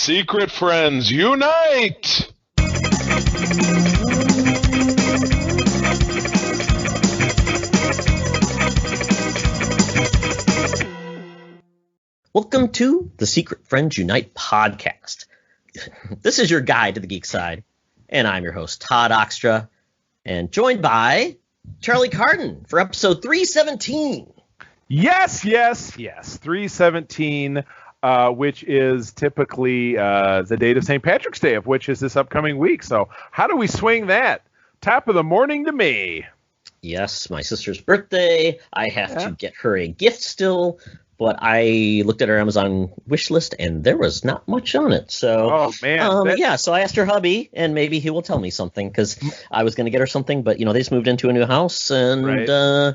Secret friends, unite! Welcome to the Secret Friends Unite podcast. This is your guide to the geek side, and I'm your host, Todd Oxtra, and joined by Charlie Carden for episode 317. Yes. 317, which is typically the date of St. Patrick's Day, of which is this upcoming week. So how do we swing that? Top of the morning to me. Yes, my sister's birthday. I have to get her a gift still, but I looked at her Amazon wish list, and there was not much on it. So, so I asked her hubby, and maybe he will tell me something, because I was going to get her something, but, they just moved into a new house, and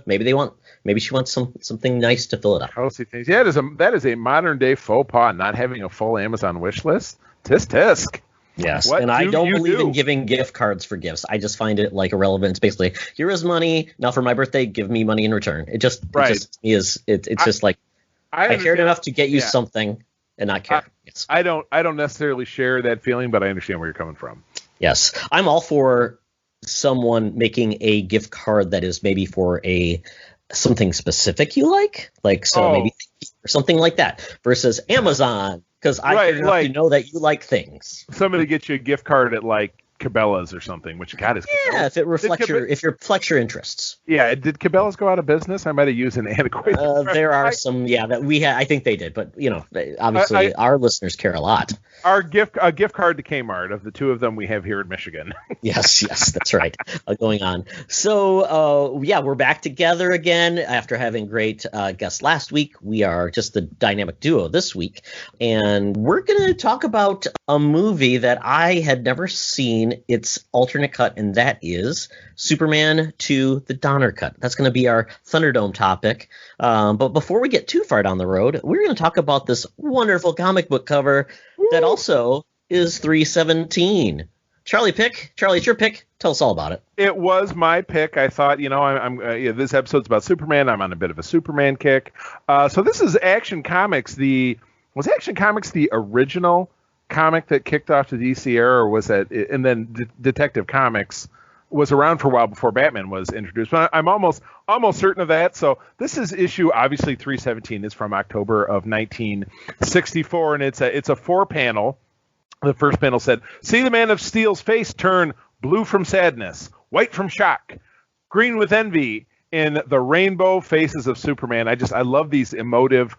maybe she wants something nice to fill it up. Housey things. Yeah, that is a modern-day faux pas, not having a full Amazon wish list. Tisk. Yes, and I don't believe in giving gift cards for gifts. I just find it irrelevant. It's basically, here is money. Now for my birthday, give me money in return. I cared enough to get you something and not care. Yes. I don't necessarily share that feeling, but I understand where you're coming from. Yes. I'm all for someone making a gift card that is maybe for something specific you like maybe or something like that versus Amazon, because I care enough to know that you like things. Somebody gets you a gift card at Cabela's or something, which God is. Yeah, if it reflects your interests. Yeah, did Cabela's go out of business? I might have used an antiquated. There are some, I think they did, but obviously our listeners care a lot. A gift card to Kmart. Of the two of them we have here in Michigan. yes, that's right. Going on. So we're back together again after having great guests last week. We are just the dynamic duo this week, and we're going to talk about a movie that I had never seen its alternate cut, and that is Superman to the Donner cut. That's going to be our Thunderdome topic. But before we get too far down the road, we're going to talk about this wonderful comic book cover that also is 317. Charlie, it's your pick. Tell us all about it. It was my pick. I thought, this episode's about Superman. I'm on a bit of a Superman kick. So this is Action Comics. Was Action Comics the original comic that kicked off the DC era, or was that? And then Detective Comics was around for a while before Batman was introduced. But I'm almost certain of that. So this is issue, obviously 317. It's from October of 1964, and it's a 4-panel. The first panel said, "See the Man of Steel's face turn blue from sadness, white from shock, green with envy in the rainbow faces of Superman." I love these emotive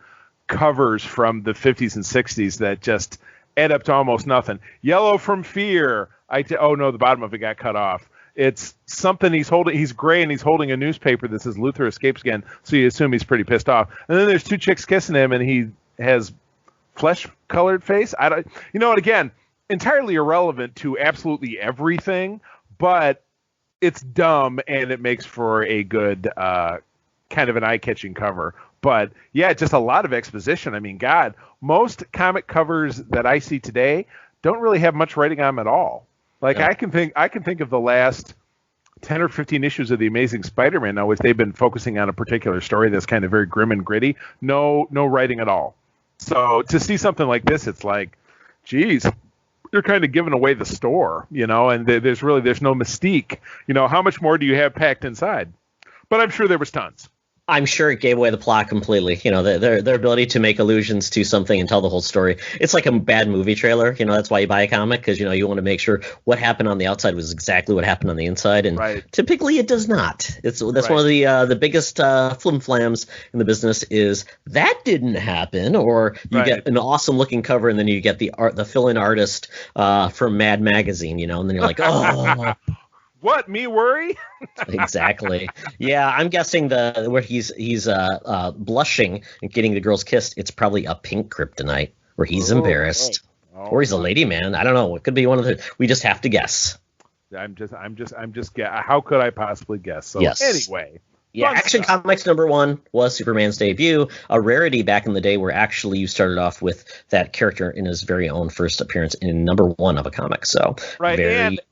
covers from the 50s and 60s that just add up to almost nothing. Yellow from fear. The bottom of it got cut off. It's something he's holding. He's gray and he's holding a newspaper that says Luthor escapes again. So you assume he's pretty pissed off. And then there's two chicks kissing him, and he has flesh-colored face. Again, entirely irrelevant to absolutely everything, but it's dumb and it makes for a good kind of an eye-catching cover. But yeah, just a lot of exposition. I mean, God, most comic covers that I see today don't really have much writing on them at all. I can think of the last 10 or 15 issues of The Amazing Spider-Man now, which they've been focusing on a particular story that's kind of very grim and gritty. No writing at all. So to see something like this, it's like, geez, you're kind of giving away the store, and there's no mystique. How much more do you have packed inside? But I'm sure there was tons. I'm sure it gave away the plot completely. Their ability to make allusions to something and tell the whole story. It's like a bad movie trailer. That's why you buy a comic, because you want to make sure what happened on the outside was exactly what happened on the inside, and typically it does not. That's one of the biggest flim-flams in the business is that didn't happen, or you get an awesome looking cover and then you get the fill-in artist from Mad Magazine, and then you're like, oh. What, me worry? Exactly. Yeah, I'm guessing where he's blushing and getting the girls kissed, it's probably a pink kryptonite where he's embarrassed. Or he's a lady man. I don't know. It could be one of the. We just have to guess. I'm just. How could I possibly guess? So yes. Anyway. Yeah, Action Comics #1 was Superman's debut, a rarity back in the day where actually you started off with that character in his very own first appearance in #1 of a comic. So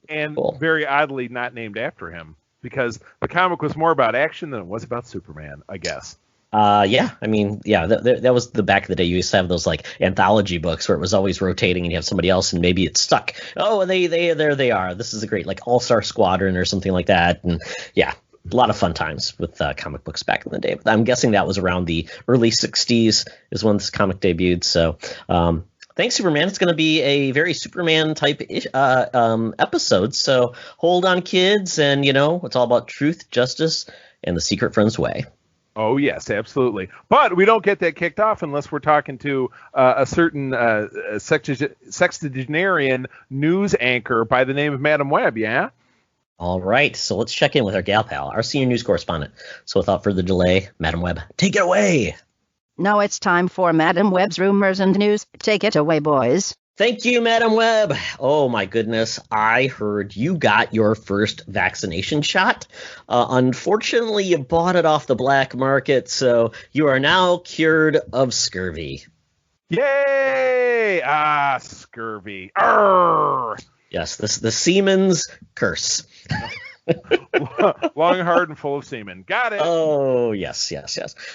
and cool. Very oddly not named after him, because the comic was more about action than it was about Superman, I guess. Yeah, I mean, yeah, that was the back of the day. You used to have those like anthology books where it was always rotating, and you have somebody else, and maybe it's stuck. Oh, there they are. This is a great like All-Star Squadron or something like that, and yeah, a lot of fun times with comic books back in the day. But I'm guessing that was around the early '60s is when this comic debuted. So. Thanks, Superman. It's going to be a very Superman type episode. So hold on, kids, and it's all about truth, justice, and the Secret Friend's way. Oh, yes, absolutely. But we don't get that kicked off unless we're talking to a certain sextagenarian news anchor by the name of Madam Webb, yeah? All right, so let's check in with our gal pal, our senior news correspondent. So without further delay, Madam Webb, take it away. Now it's time for Madam Webb's rumors and news. Take it away, boys. Thank you, Madam Webb. Oh, my goodness. I heard you got your first vaccination shot. Unfortunately, you bought it off the black market, so you are now cured of scurvy. Yay! Ah, scurvy. Arrgh! Yes, the semen's curse. Long, hard, and full of semen. Got it. Oh, yes.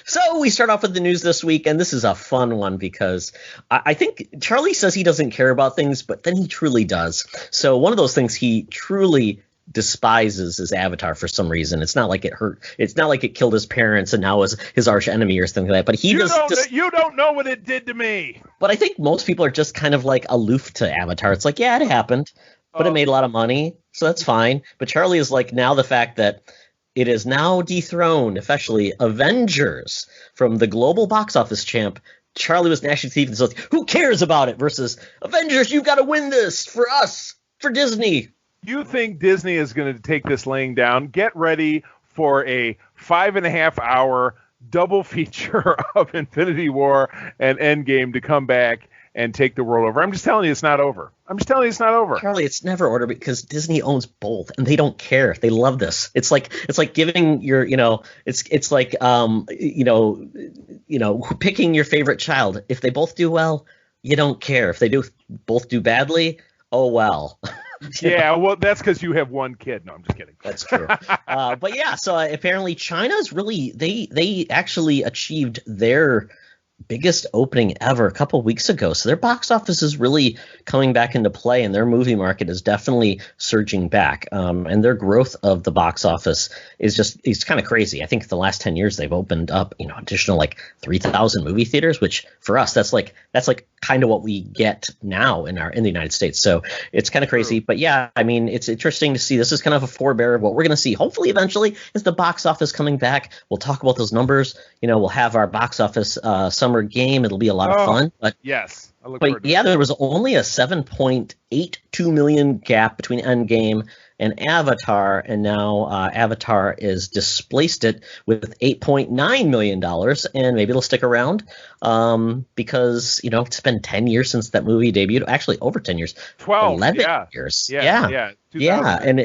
So we start off with the news this week, and this is a fun one because I think Charlie says he doesn't care about things, but then he truly does. So one of those things he truly despises is Avatar for some reason. It's not like it hurt. It's not like it killed his parents and now is his arch enemy or something like that. But you don't know what it did to me. But I think most people are just kind of like aloof to Avatar. It's like, yeah, it happened. But it made a lot of money, so that's fine. But Charlie is like now the fact that it is now dethroned, officially, Avengers from the global box office champ. Charlie was national TV, so who cares about it versus Avengers, you've got to win this for us, for Disney. You think Disney is going to take this laying down? Get ready for a 5.5 hour double feature of Infinity War and Endgame to come back and take the world over. I'm just telling you it's not over. Charlie, it's never over because Disney owns both and they don't care. They love this. It's like giving your, it's like picking your favorite child. If they both do well, you don't care. If they both do badly, oh well. Yeah, well, that's because you have one kid. No, I'm just kidding. That's true. But yeah, so apparently China's really they actually achieved their biggest opening ever a couple weeks ago. So their box office is really coming back into play, and their movie market is definitely surging back. And their growth of the box office is kind of crazy. I think the last 10 years they've opened up, additional like 3,000 movie theaters, which for us that's like kind of what we get now in the United States. So it's kind of crazy. But yeah, I mean, it's interesting to see. This is kind of a forebear of what we're going to see. Hopefully, eventually, is the box office coming back. We'll talk about those numbers. We'll have our box office summer game. It'll be a lot of fun. But yes, there was only a 7.82 million gap between Endgame and Avatar, and now Avatar is displaced it with $8.9 million, and maybe it'll stick around because it's been 10 years since that movie debuted. Actually, over 10 years, 11 years. Yeah. And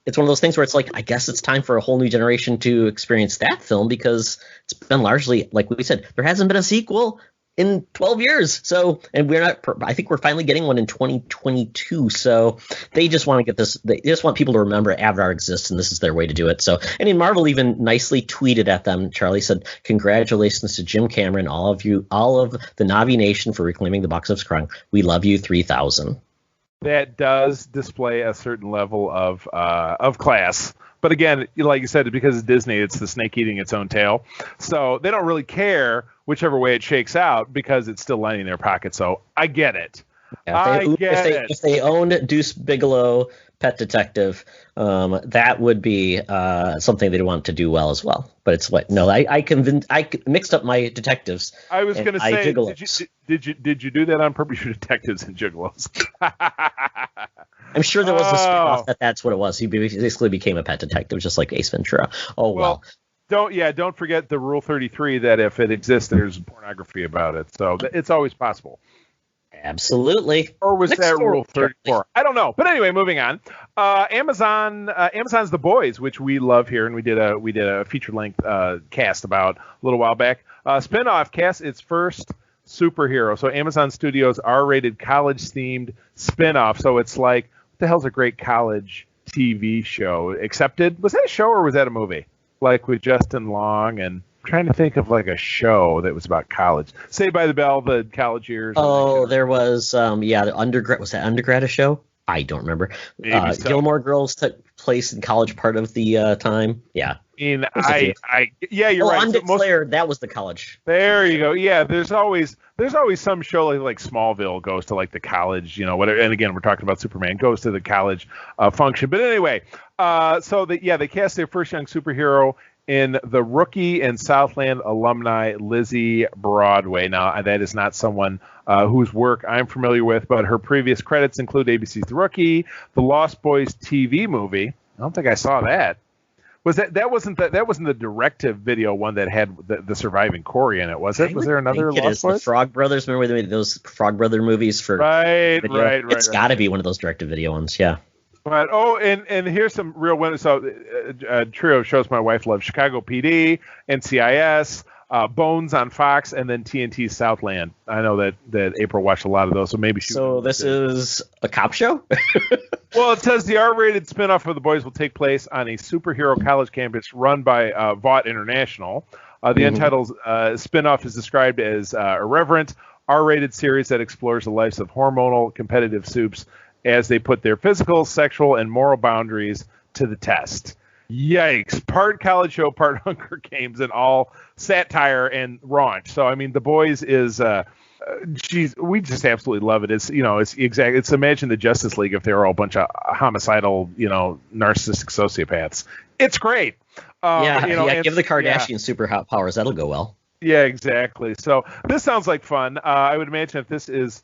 it's one of those things where it's like, I guess it's time for a whole new generation to experience that film because it's been largely, like we said, there hasn't been a sequel in 12 years. So, and I think we're finally getting one in 2022. So they just want to get this, they just want people to remember Avatar exists and this is their way to do it. So, and in Marvel even nicely tweeted at them, Charlie said, congratulations to Jim Cameron, all of the Na'vi Nation for reclaiming the box office crown. We love you 3000. That does display a certain level of class. But again, like you said, because it's Disney, it's the snake eating its own tail. So they don't really care whichever way it shakes out because it's still lining their pocket. So I get it. Yeah, if they owned Deuce Bigelow, Pet Detective, that would be something they'd want to do well as well. But it's what? No, I mixed up my detectives. I was going to say, did you do that on purpose? Your detectives and gigolos. I'm sure there was a spin-off that's what it was. He basically became a pet detective, just like Ace Ventura. Oh well. Don't forget the Rule 33 that if it exists, there's pornography about it. So it's always possible. Absolutely. Or was that Rule 34? I don't know. But anyway, moving on. Amazon's The Boys, which we love here, and we did a feature-length cast about a little while back. Spinoff cast its first superhero. So Amazon Studios R-rated college-themed spinoff. So it's like, what the hell's a great college TV show? Accepted? Was that a show or was that a movie? Like with Justin Long and trying to think of like a show that was about college. Saved by the Bell, the college years. Oh, there was the undergrad. Was that undergrad a show? I don't remember. Maybe so. Gilmore Girls took place in college part of the time. Yeah. You're right. Undeclared, that was the college. There you go. Yeah, there's always some show like Smallville goes to like the college, whatever. And again, we're talking about Superman goes to the college function. But anyway, they cast their first young superhero in the Rookie and Southland alumni Lizzie Broadway. Now, that is not someone whose work I'm familiar with, but her previous credits include ABC's The Rookie, the Lost Boys TV movie. I don't think I saw that. That wasn't the direct-to-video one that had the surviving Corey in it, was it? Was there another Lost Boys? The Frog Brothers. Remember they made those Frog Brother movies for right. It's got to be one of those direct-to-video ones, yeah. But and here's some real winners. So trio shows my wife loves: Chicago PD, NCIS, Bones on Fox, and then TNT Southland. I know that April watched a lot of those, so maybe she. So this is a cop show. Well, it says the R-rated spinoff of The Boys will take place on a superhero college campus run by Vought International. The Untitled spinoff is described as irreverent, R-rated series that explores the lives of hormonal competitive soups as they put their physical, sexual, and moral boundaries to the test. Yikes. Part college show, part Hunger Games, and all satire and raunch. So, I mean, The Boys is... we just absolutely love it. It's it's imagine the Justice League if they were all a bunch of homicidal, narcissistic sociopaths. It's great. Give the Kardashians super hot powers. That'll go well. Yeah, exactly. So this sounds like fun. I would imagine if this is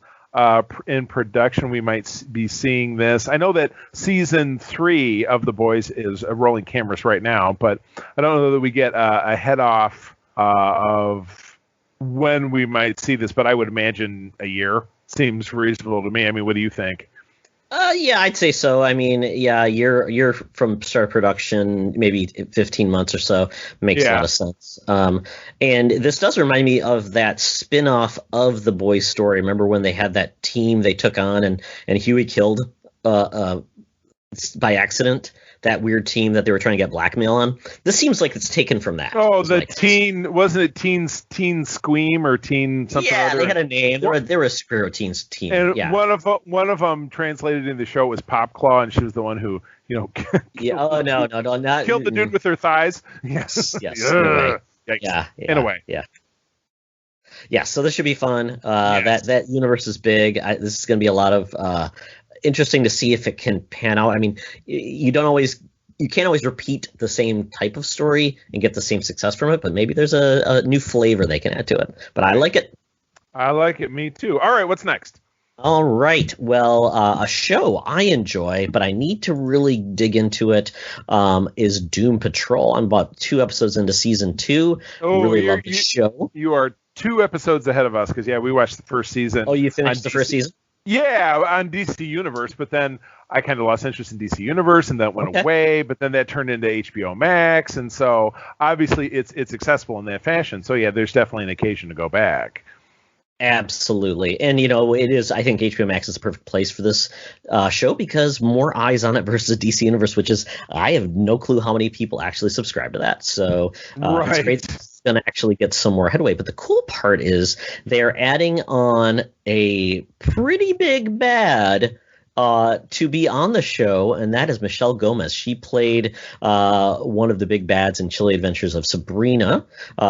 in production, we might be seeing this. I know that season 3 of The Boys is rolling cameras right now, but I don't know that we get a head off of when we might see this, but I would imagine a year seems reasonable to me. I mean, what do you think? Yeah, I'd say so. I mean, yeah, you're from start of production, maybe 15 months or so makes a lot of sense. And this does remind me of that spin-off of the Boys story. Remember when they had that team they took on and Huey killed by accident? That weird team that they were trying to get blackmail on. This seems like it's taken from that. Oh, wasn't it Teen Squeam or Teen something? Yeah, they had a name. They were a superhero teens team. And yeah. one of them translated in the show was Pop Claw, and she was the one who killed the dude with her thighs. Yes. In a way. Yeah. So this should be fun. That universe is big. This is going to be a lot of. Interesting to see if it can pan out. I mean, you can't always repeat the same type of story and get the same success from it, but maybe there's a new flavor they can add to it. But I like it. I like it. Me too. All right, what's next? All right. Well, a show I enjoy, but I need to really dig into it, is Doom Patrol. I'm about 2 episodes into season 2. Really love the show. You are 2 episodes ahead of us because, we watched the first season. Oh, you finished the first season? Yeah, on DC Universe, but then I kind of lost interest in DC Universe, and that went away, but then that turned into HBO Max, and so obviously it's accessible in that fashion. So, there's definitely an occasion to go back. Absolutely. And, it is, I think HBO Max is the perfect place for this show because more eyes on it versus DC Universe, which is, I have no clue how many people actually subscribe to that. So it's great. It's going to actually get some more headway. But the cool part is they're adding on a pretty big bad to be on the show, and that is Michelle Gomez. She played one of the big bads in Chilly Adventures of Sabrina.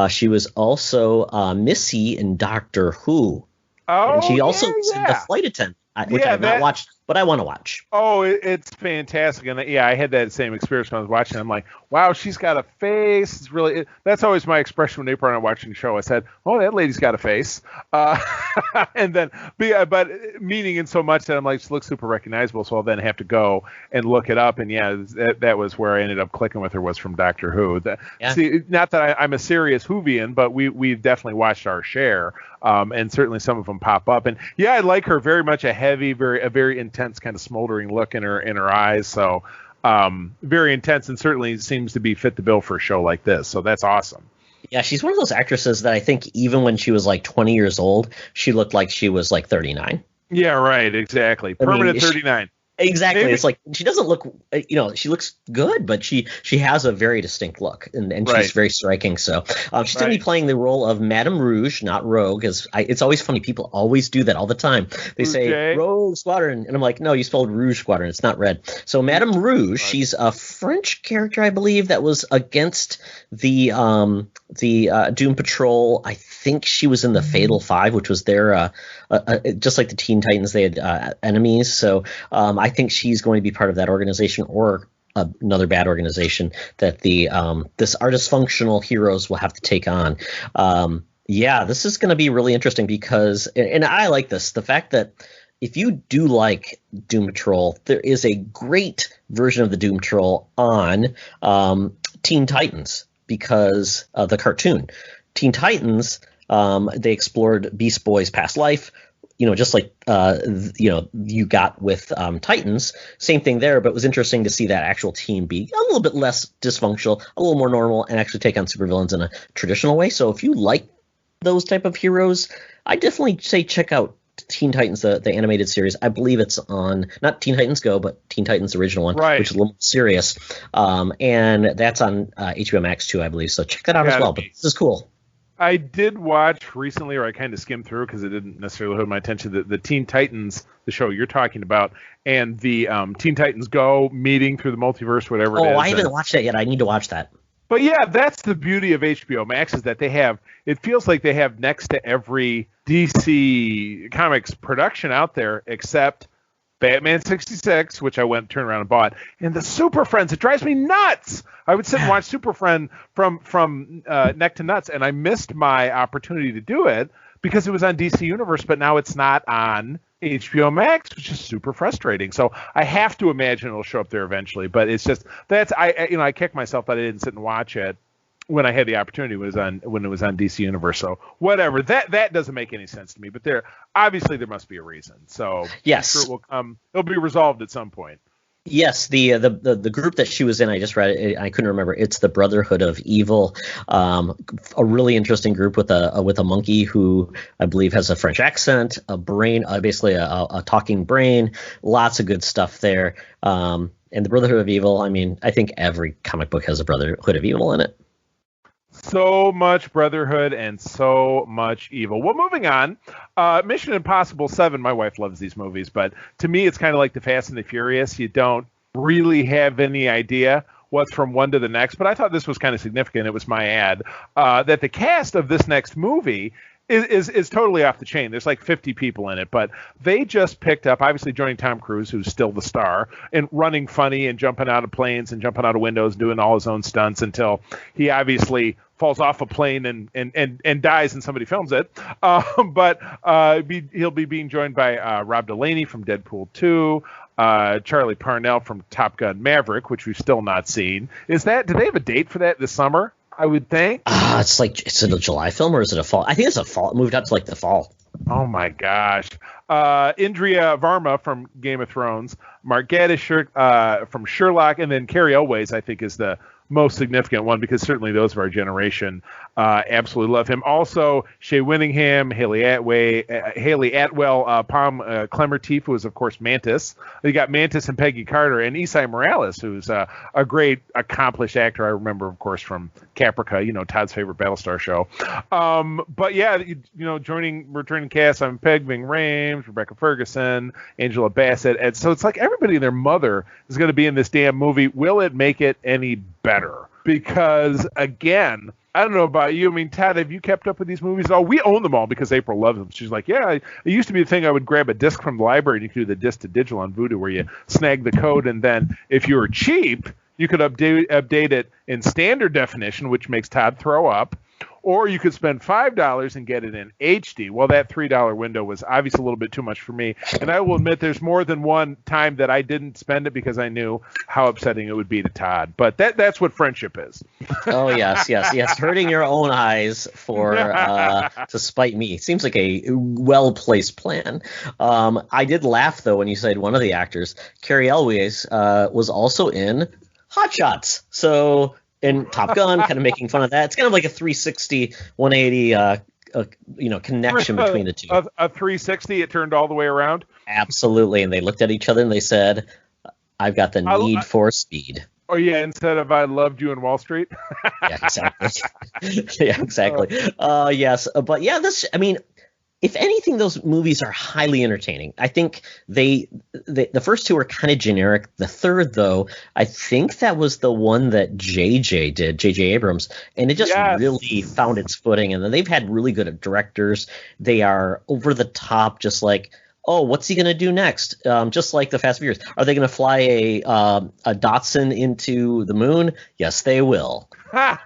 She was also Missy in Doctor Who. Oh, and she also was in The Flight Attendant, which I have not watched, but I want to watch. Oh, it's fantastic. And I had that same experience when I was watching. I'm like, wow, she's got a face. It's really, that's always my expression when April and I are watching the show. I said, oh, that lady's got a face. And then, but meaning in so much that I'm like, she looks super recognizable. So I'll then have to go and look it up. And that was where I ended up clicking with her, was from Doctor Who. See, not that I'm a serious Whovian, but we've definitely watched our share. And certainly some of them pop up. And I like her very much, a very intense kind of smoldering look in her eyes. So very intense, and certainly seems to be fit the bill for a show like this. So that's awesome. Yeah, she's one of those actresses that I think even when she was like 20 years old, she looked like she was like 39. Yeah, right. Exactly. Permanent 39. Exactly. Maybe- It's like she doesn't look, she looks good, but she has a very distinct look, and Right. she's very striking. So she's going to Right. be playing the role of Madame Rouge, not Rogue. It's always funny. People always do that all the time. They say Rouge. Rogue Squadron, and I'm like, no, you spelled Rouge Squadron. It's not red. So Madame Rouge, she's a French character, I believe, that was against the Doom Patrol. I think she was in the Fatal Five, which was their just like the Teen Titans, they had enemies. So I think she's going to be part of that organization, or another bad organization that our dysfunctional heroes will have to take on. Yeah, this is going to be really interesting because, and I like this, the fact that if you do like Doom Patrol, there is a great version of the Doom Patrol on Teen Titans, because of the cartoon. Teen Titans, they explored Beast Boy's past life, just like you got with Titans. Same thing there, but it was interesting to see that actual team be a little bit less dysfunctional, a little more normal, and actually take on supervillains in a traditional way. So if you like those type of heroes, I definitely say check out Teen Titans, the animated series. I believe it's on not Teen Titans Go, but Teen Titans the original one, Right. which is a little more serious. And that's on HBO Max too, I believe. So check that out as well. But this is cool. I did watch recently, or I kind of skimmed through because it didn't necessarily hold my attention, the Teen Titans, the show you're talking about, and the Teen Titans Go meeting through the multiverse, whatever it is. Oh, I haven't watched that yet. I need to watch that. But yeah, that's the beauty of HBO Max, is that it feels like they have next to every DC Comics production out there except Batman 66, which I turned around and bought, and the Super Friends. It drives me nuts. I would sit and watch Super Friend from neck to nuts, and I missed my opportunity to do it because it was on DC Universe, but now it's not on HBO Max, which is super frustrating. So I have to imagine it'll show up there eventually, but it's just I kick myself that I didn't sit and watch it when I had the opportunity when it was on DC Universe. So whatever, that doesn't make any sense to me. But there must be a reason. So yes, I'm sure it will come. It'll be resolved at some point. Yes, the group that she was in, I just read it. I couldn't remember. It's the Brotherhood of Evil, a really interesting group with a monkey who I believe has a French accent, a brain, basically a talking brain. Lots of good stuff there. And the Brotherhood of Evil. I mean, I think every comic book has a Brotherhood of Evil in it. So much brotherhood and so much evil. Well, moving on. Mission Impossible 7. My wife loves these movies, but to me, it's kind of like the Fast and the Furious. You don't really have any idea what's from one to the next, but I thought this was kind of significant. It was my ad that the cast of this next movie is totally off the chain. There's like 50 people in it, but they just picked up, obviously joining Tom Cruise, who's still the star, and running funny and jumping out of planes and jumping out of windows and doing all his own stunts until he obviously falls off a plane and dies and somebody films it. But he'll be being joined by Rob Delaney from Deadpool 2, Charlie Parnell from Top Gun Maverick, which we've still not seen. Do they have a date for that this summer? I would think. It's a July film, or is it a fall? I think it's a fall. It moved out to like the fall. Oh my gosh. Indria Varma from Game of Thrones, Mark Gatiss from Sherlock, and then Carrie Elways, I think, is the most significant one, because certainly those of our generation absolutely love him. Also, Shea Winningham, Haley Atwell, Palm Clemertief, who is, of course, Mantis. You got Mantis and Peggy Carter, and Isai Morales, who's a great, accomplished actor. I remember, of course, from Caprica, Todd's favorite Battlestar show. But yeah, returning cast, I'm Peg Ving Rhames, Rebecca Ferguson, Angela Bassett. And so it's like everybody and their mother is going to be in this damn movie. Will it make it any better? Because, again, I don't know about you. I mean, Todd, have you kept up with these movies? Oh, we own them all because April loves them. She's like, yeah, it used to be the thing I would grab a disc from the library and you could do the disc to digital on Vudu where you snag the code, and then if you were cheap, you could update it in standard definition, which makes Todd throw up. Or you could spend $5 and get it in HD. Well, that $3 window was obviously a little bit too much for me. And I will admit there's more than one time that I didn't spend it because I knew how upsetting it would be to Todd. But that's what friendship is. Oh, yes. Hurting your own eyes to spite me. Seems like a well-placed plan. I did laugh, though, when you said one of the actors, Carrie Elways, was also in Hot Shots. So... in Top Gun, kind of making fun of that. It's kind of like a 360, 180 connection between the two. A 360, it turned all the way around. Absolutely, and they looked at each other and they said, "I've got the need for speed." Oh yeah, instead of "I loved you in Wall Street." Yeah, exactly. Yeah, exactly. Yes, but yeah, if anything, those movies are highly entertaining. I think the first two are kind of generic. The third, though, I think that was the one that J.J. Abrams, and it just really found its footing. And then they've had really good directors. They are over the top, just like, oh, what's he going to do next? Just like the Fast and Furious. Are they going to fly a Datsun into the moon? Yes, they will. Count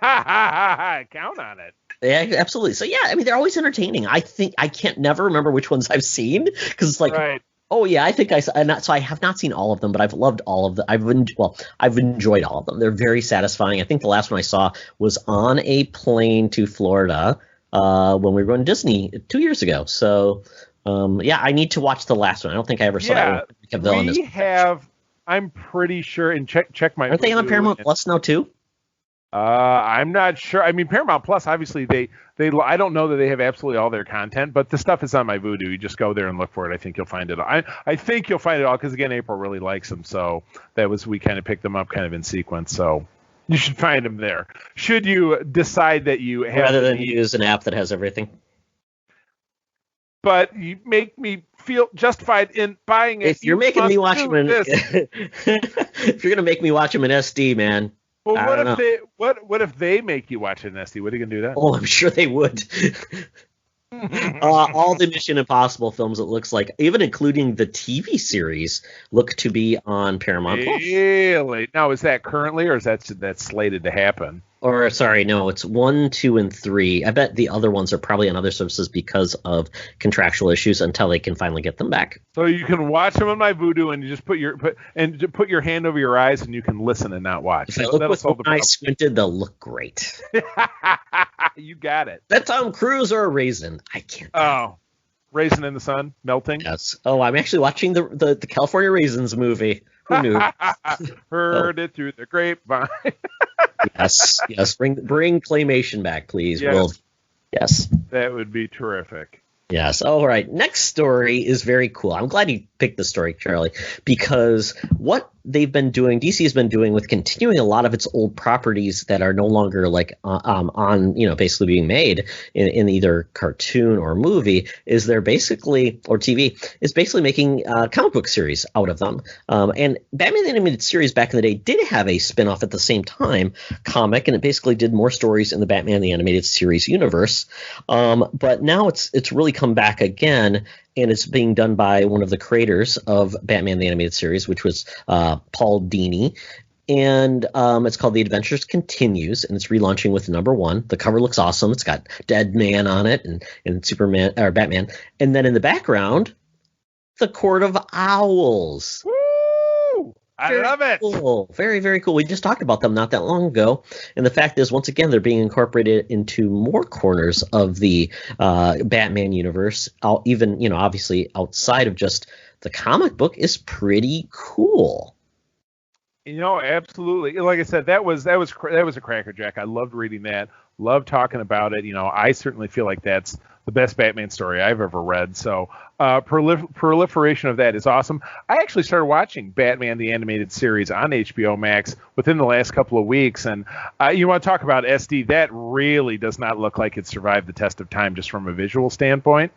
on it. Yeah, absolutely. So yeah, they're always entertaining. I think I can't never remember which ones I've seen because it's like, oh yeah, I think so I have not seen all of them, but I've loved all of them. I've enjoyed all of them. They're very satisfying. I think the last one I saw was on a plane to Florida when we were going to Disney 2 years ago. So yeah, I need to watch the last one. I don't think I ever saw that one. We have. I'm pretty sure. And check my. Aren't they on Paramount Plus now too? I'm not sure. Paramount Plus, obviously, they I don't know that they have absolutely all their content, but the stuff is on my Vudu. You just go there and look for it. I think you'll find it. I think you'll find it all because, again, April really likes them. So we kind of picked them up kind of in sequence. So you should find them there. Should you decide that you have. Rather than use an app that has everything. But you make me feel justified in buying it. If you're making me watch them if you're going to make me watch them in SD, man. Well, what if they make you watch it in SD? What are you gonna do then? Oh, I'm sure they would. All the Mission Impossible films, it looks like, even including the TV series, look to be on Paramount Plus. Really? Now, is that currently, or is that's slated to happen? Or, sorry, no, it's 1, 2, and 3. I bet the other ones are probably on other services because of contractual issues until they can finally get them back. So you can watch them on my Vudu, and you just put your hand over your eyes, and you can listen and not watch. If I look with one eye squinted, they'll look great. You got it. That Tom Cruise or a raisin? I can't. Oh, Raisin in the Sun, melting. Yes. Oh, I'm actually watching the California Raisins movie. Who knew? Heard it through the grapevine. Yes. Bring claymation back, please. Yes. Yes. That would be terrific. Yes. All right. Next story is very cool. I'm glad you picked the story, Charlie, because what they've been doing, DC has been doing with continuing a lot of its old properties that are no longer on basically being made in either cartoon or movie, is they're basically, or TV, is basically making comic book series out of them. And Batman the Animated Series back in the day did have a spinoff at the same time, comic, and it basically did more stories in the Batman the Animated Series universe. But now it's really come back again, and it's being done by one of the creators of Batman the Animated Series, which was Paul Dini. And it's called The Adventures Continues, and it's relaunching with #1. The cover looks awesome. It's got Dead Man on it and Superman or Batman. And then in the background, the Court of Owls. Woo! I love it. Cool. Very, very cool. We just talked about them not that long ago. And the fact is, once again, they're being incorporated into more corners of the Batman universe. Even, obviously outside of just the comic book, is pretty cool. Absolutely. Like I said, that was a cracker jack. I loved reading that. Loved talking about it. I certainly feel like that's the best Batman story I've ever read. So proliferation of that is awesome. I actually started watching Batman the Animated Series on HBO Max within the last couple of weeks. And you want to talk about SD, that really does not look like it survived the test of time just from a visual standpoint.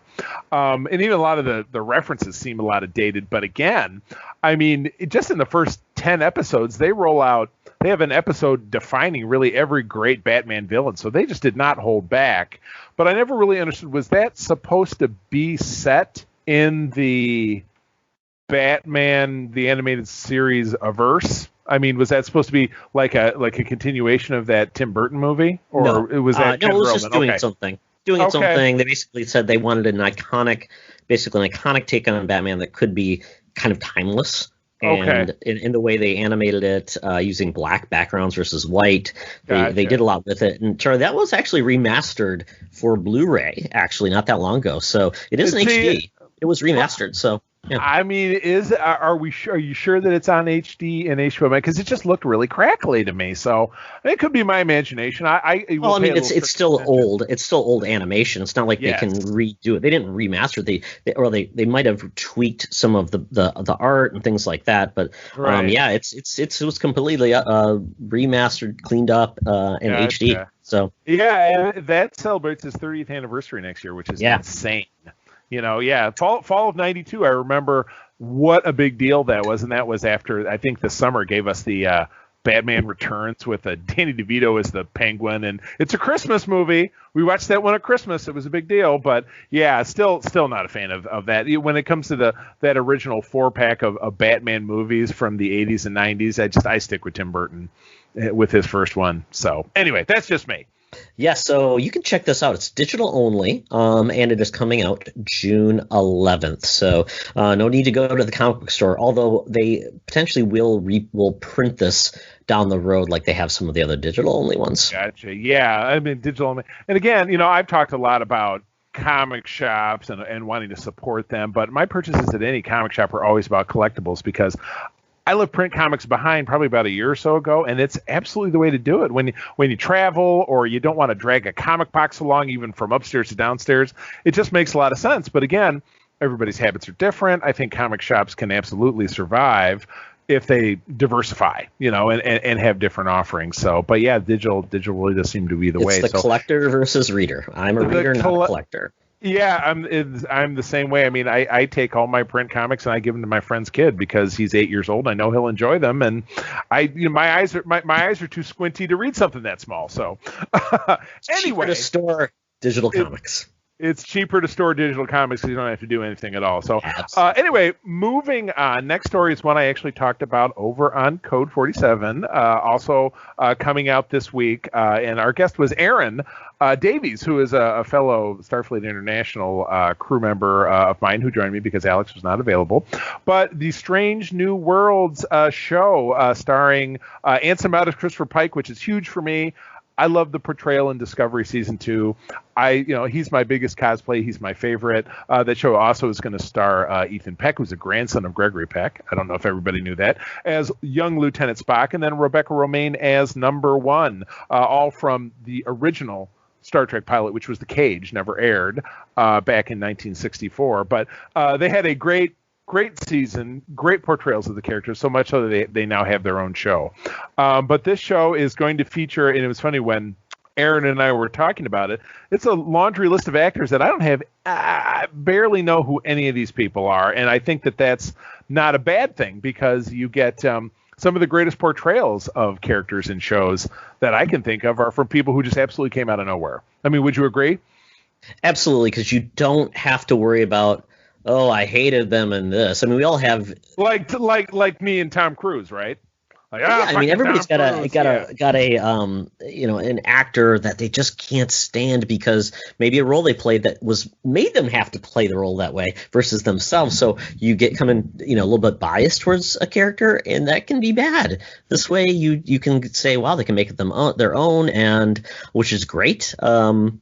And even a lot of the references seem a lot of dated. But again, just in the first 10 episodes, they have an episode defining really every great Batman villain. So they just did not hold back. But I never really understood, was that supposed to be set in the Batman the Animated Series averse? Was that supposed to be like a continuation of that Tim Burton movie? Or no. Was that no, it was just doing something. Its own thing. They basically said they wanted an iconic take on Batman that could be kind of timeless. And in the way they animated it, using black backgrounds versus white, they did a lot with it. And Charlie, that was actually remastered for Blu-ray, actually, not that long ago. So it is an HD. It was remastered. So Yeah. I mean, are you sure that it's on HD and HBO Max? Because it just looked really crackly to me. So it could be my imagination. Well, I mean, it's strict still attention. old. It's still old animation. It's not like they can Yes. redo it. They didn't remaster. They might have tweaked some of the art and things like that. But Right. yeah, it was completely remastered, cleaned up, in HD. Gotcha. So Yeah, and that celebrates its 30th anniversary next year, which is insane. Fall of '92. I remember what a big deal that was, and that was after I think the summer gave us the Batman Returns with Danny DeVito as the Penguin, and it's a Christmas movie. We watched that one at Christmas. It was a big deal, but yeah, still not a fan of that. When it comes to that original 4-pack of Batman movies from the '80s and '90s, I stick with Tim Burton with his first one. So anyway, that's just me. yeah, so you can check this out. It's digital only, and it is coming out June 11th. So no need to go to the comic book store, although they potentially will print this down the road like they have some of the other digital only ones. Gotcha. Yeah, I mean digital only. And again, I've talked a lot about comic shops and wanting to support them, but my purchases at any comic shop are always about collectibles because I left print comics behind probably about a year or so ago, and it's absolutely the way to do it. When you travel or you don't want to drag a comic box along, even from upstairs to downstairs, it just makes a lot of sense. But again, everybody's habits are different. I think comic shops can absolutely survive if they diversify, and have different offerings. So, but yeah, digital really does seem to be the way. It's the collector versus reader. I'm a reader, not a collector. Yeah, I'm the same way. I mean, I take all my print comics and I give them to my friend's kid because he's 8 years old. I know he'll enjoy them, and my eyes are too squinty to read something that small. So anyway, to store digital comics. It's cheaper to store digital comics because you don't have to do anything at all. So anyway, moving on. Next story is one I actually talked about over on Code 47, also coming out this week. And our guest was Aaron Davies, who is a fellow Starfleet International crew member of mine who joined me because Alex was not available. But the Strange New Worlds show starring Anson Mount as Christopher Pike, which is huge for me. I love the portrayal in Discovery Season 2. He's my biggest cosplay. He's my favorite. That show also is going to star Ethan Peck, who's a grandson of Gregory Peck. I don't know if everybody knew that, as young Lieutenant Spock, and then Rebecca Romaine as Number One, all from the original Star Trek pilot, which was The Cage, never aired back in 1964. But they had a great season, great portrayals of the characters, so much so that they now have their own show. But this show is going to feature, and it was funny when Aaron and I were talking about it, it's a laundry list of actors that I barely know who any of these people are. And I think that that's not a bad thing because you get some of the greatest portrayals of characters in shows that I can think of are from people who just absolutely came out of nowhere. I mean, would you agree? Absolutely, because you don't have to worry about, oh, I hated them in this. I mean, we all have like me and Tom Cruise, right? I mean, everybody's got an actor that they just can't stand because maybe a role they played that made them have to play the role that way versus themselves. So you get a little bit biased towards a character, and that can be bad. This way, you can say, wow, they can make them their own, and which is great. And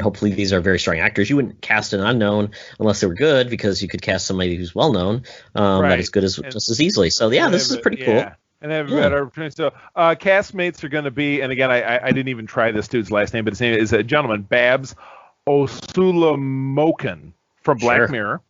hopefully these are very strong actors. You wouldn't cast an unknown unless they were good, because you could cast somebody who's well known that is good just as easily. So yeah, this is pretty cool. And have a better opportunity. So castmates are going to be, and again, I didn't even try this dude's last name, but his name is a gentleman, Babs Osulamoken from Black Mirror,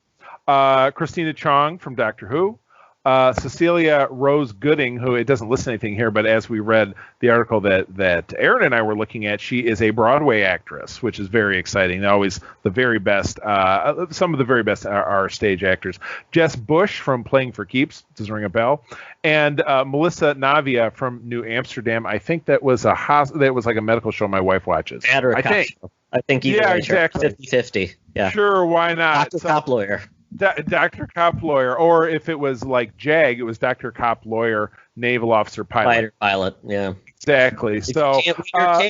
Christina Chong from Doctor Who, Cecilia Rose Gooding, who it doesn't list anything here, but as we read the article that Aaron and I were looking at, she is a Broadway actress, which is very exciting. Always the very best. Some of the very best are stage actors. Jess Bush from Playing for Keeps, doesn't ring a bell, and Melissa Navia from New Amsterdam. I think that was like a medical show my wife watches. I think exactly 50-50. Yeah, sure, why not? Dr. Cop Lawyer. Dr. Cop Lawyer, or if it was like JAG, it was Dr. Cop Lawyer, Naval Officer Pilot. Yeah. Exactly. So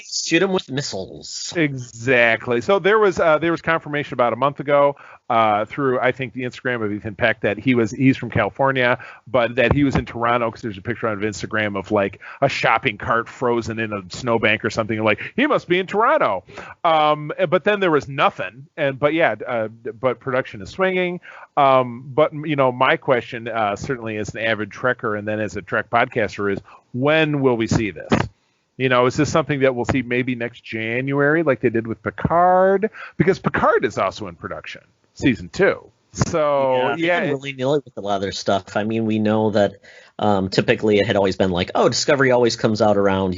shoot them with missiles. Exactly. So there was confirmation about a month ago through, I think, the Instagram of Ethan Peck that he's from California, but that he was in Toronto because there's a picture on Instagram of like a shopping cart frozen in a snowbank or something. Like, he must be in Toronto. But then there was nothing. But production is swinging. But my question, certainly as an avid Trekker and then as a Trek podcaster, is when will we see this? Is this something that we'll see maybe next January, like they did with Picard? Because Picard is also in production, season 2. So they didn't really nail it with a lot of their stuff. I mean, we know that typically it had always been like, Discovery always comes out around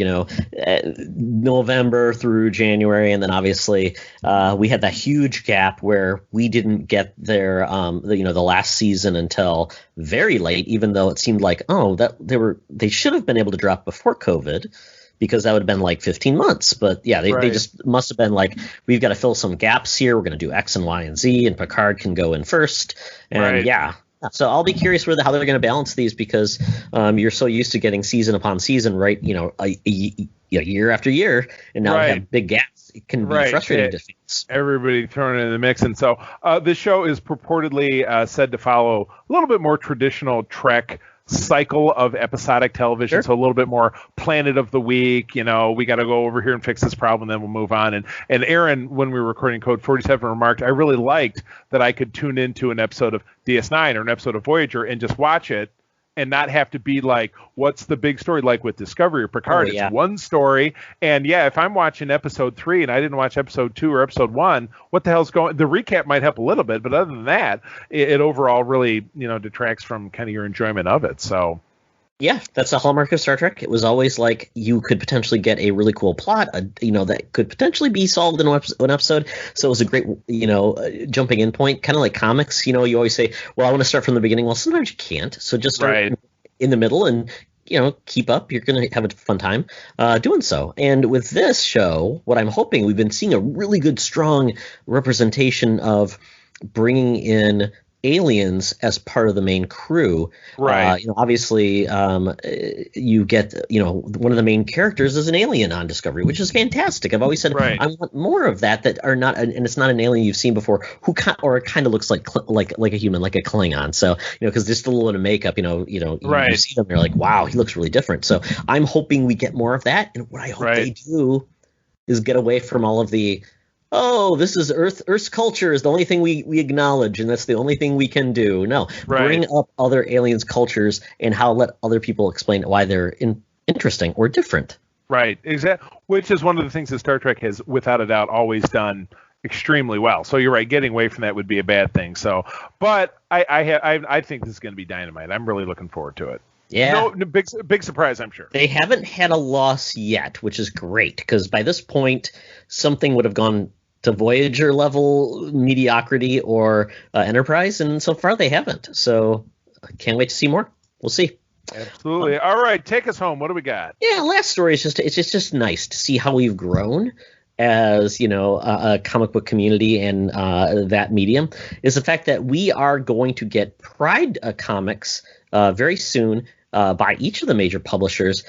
November through January, and then obviously we had that huge gap where we didn't get their the last season until very late, even though it seemed like they should have been able to drop before COVID, because that would have been like 15 months. But yeah, they just must have been like, we've got to fill some gaps here. We're going to do X and Y and Z, and Picard can go in first. And so I'll be curious how they're going to balance these, because you're so used to getting season upon season, right? Year after year, and now we have big gaps. It can be frustrating to fix. Everybody thrown in the mix. And so this show is purportedly said to follow a little bit more traditional Trek cycle of episodic television, so a little bit more Planet of the Week. We got to go over here and fix this problem, then we'll move on. And Aaron, when we were recording Code 47, remarked, I really liked that I could tune into an episode of DS9 or an episode of Voyager and just watch it and not have to be like, what's the big story, like with Discovery or Picard? It's one story. And if I'm watching episode 3 and I didn't watch episode 2 or episode 1, what the hell's going? The recap might help a little bit, but other than that, it overall really, detracts from kind of your enjoyment of it. So yeah, that's a hallmark of Star Trek. It was always like you could potentially get a really cool plot, that could potentially be solved in one episode. So it was a great, jumping in point, kind of like comics. You always say, well, I want to start from the beginning. Well, sometimes you can't. So just start in the middle and, keep up. You're going to have a fun time doing so. And with this show, what I'm hoping, we've been seeing a really good, strong representation of bringing in aliens as part of the main crew. Obviously you get one of the main characters is an alien on Discovery, which is fantastic. I've always said I want more of that are not, and it's not an alien you've seen before who kind of looks like a human, like a Klingon. So because there's still a little bit of makeup, you see them, you're like, wow, he looks really different. So I'm hoping we get more of that, and what I hope they do is get away from all of the this is Earth's culture is the only thing we acknowledge, and that's the only thing we can do. No, bring up other aliens' cultures and let other people explain why they're interesting or different. Right, exactly. Which is one of the things that Star Trek has, without a doubt, always done extremely well. So you're right, getting away from that would be a bad thing. So, but I think this is going to be dynamite. I'm really looking forward to it. Yeah. No, big surprise, I'm sure. They haven't had a loss yet, which is great, because by this point, something would have gone to Voyager level mediocrity or Enterprise, and so far they haven't. So I can't wait to see more. We'll see. Absolutely. All right, take us home. What do we got? Yeah, last story is just nice to see how we've grown as a comic book community and that medium, is the fact that we are going to get Pride comics very soon. By each of the major publishers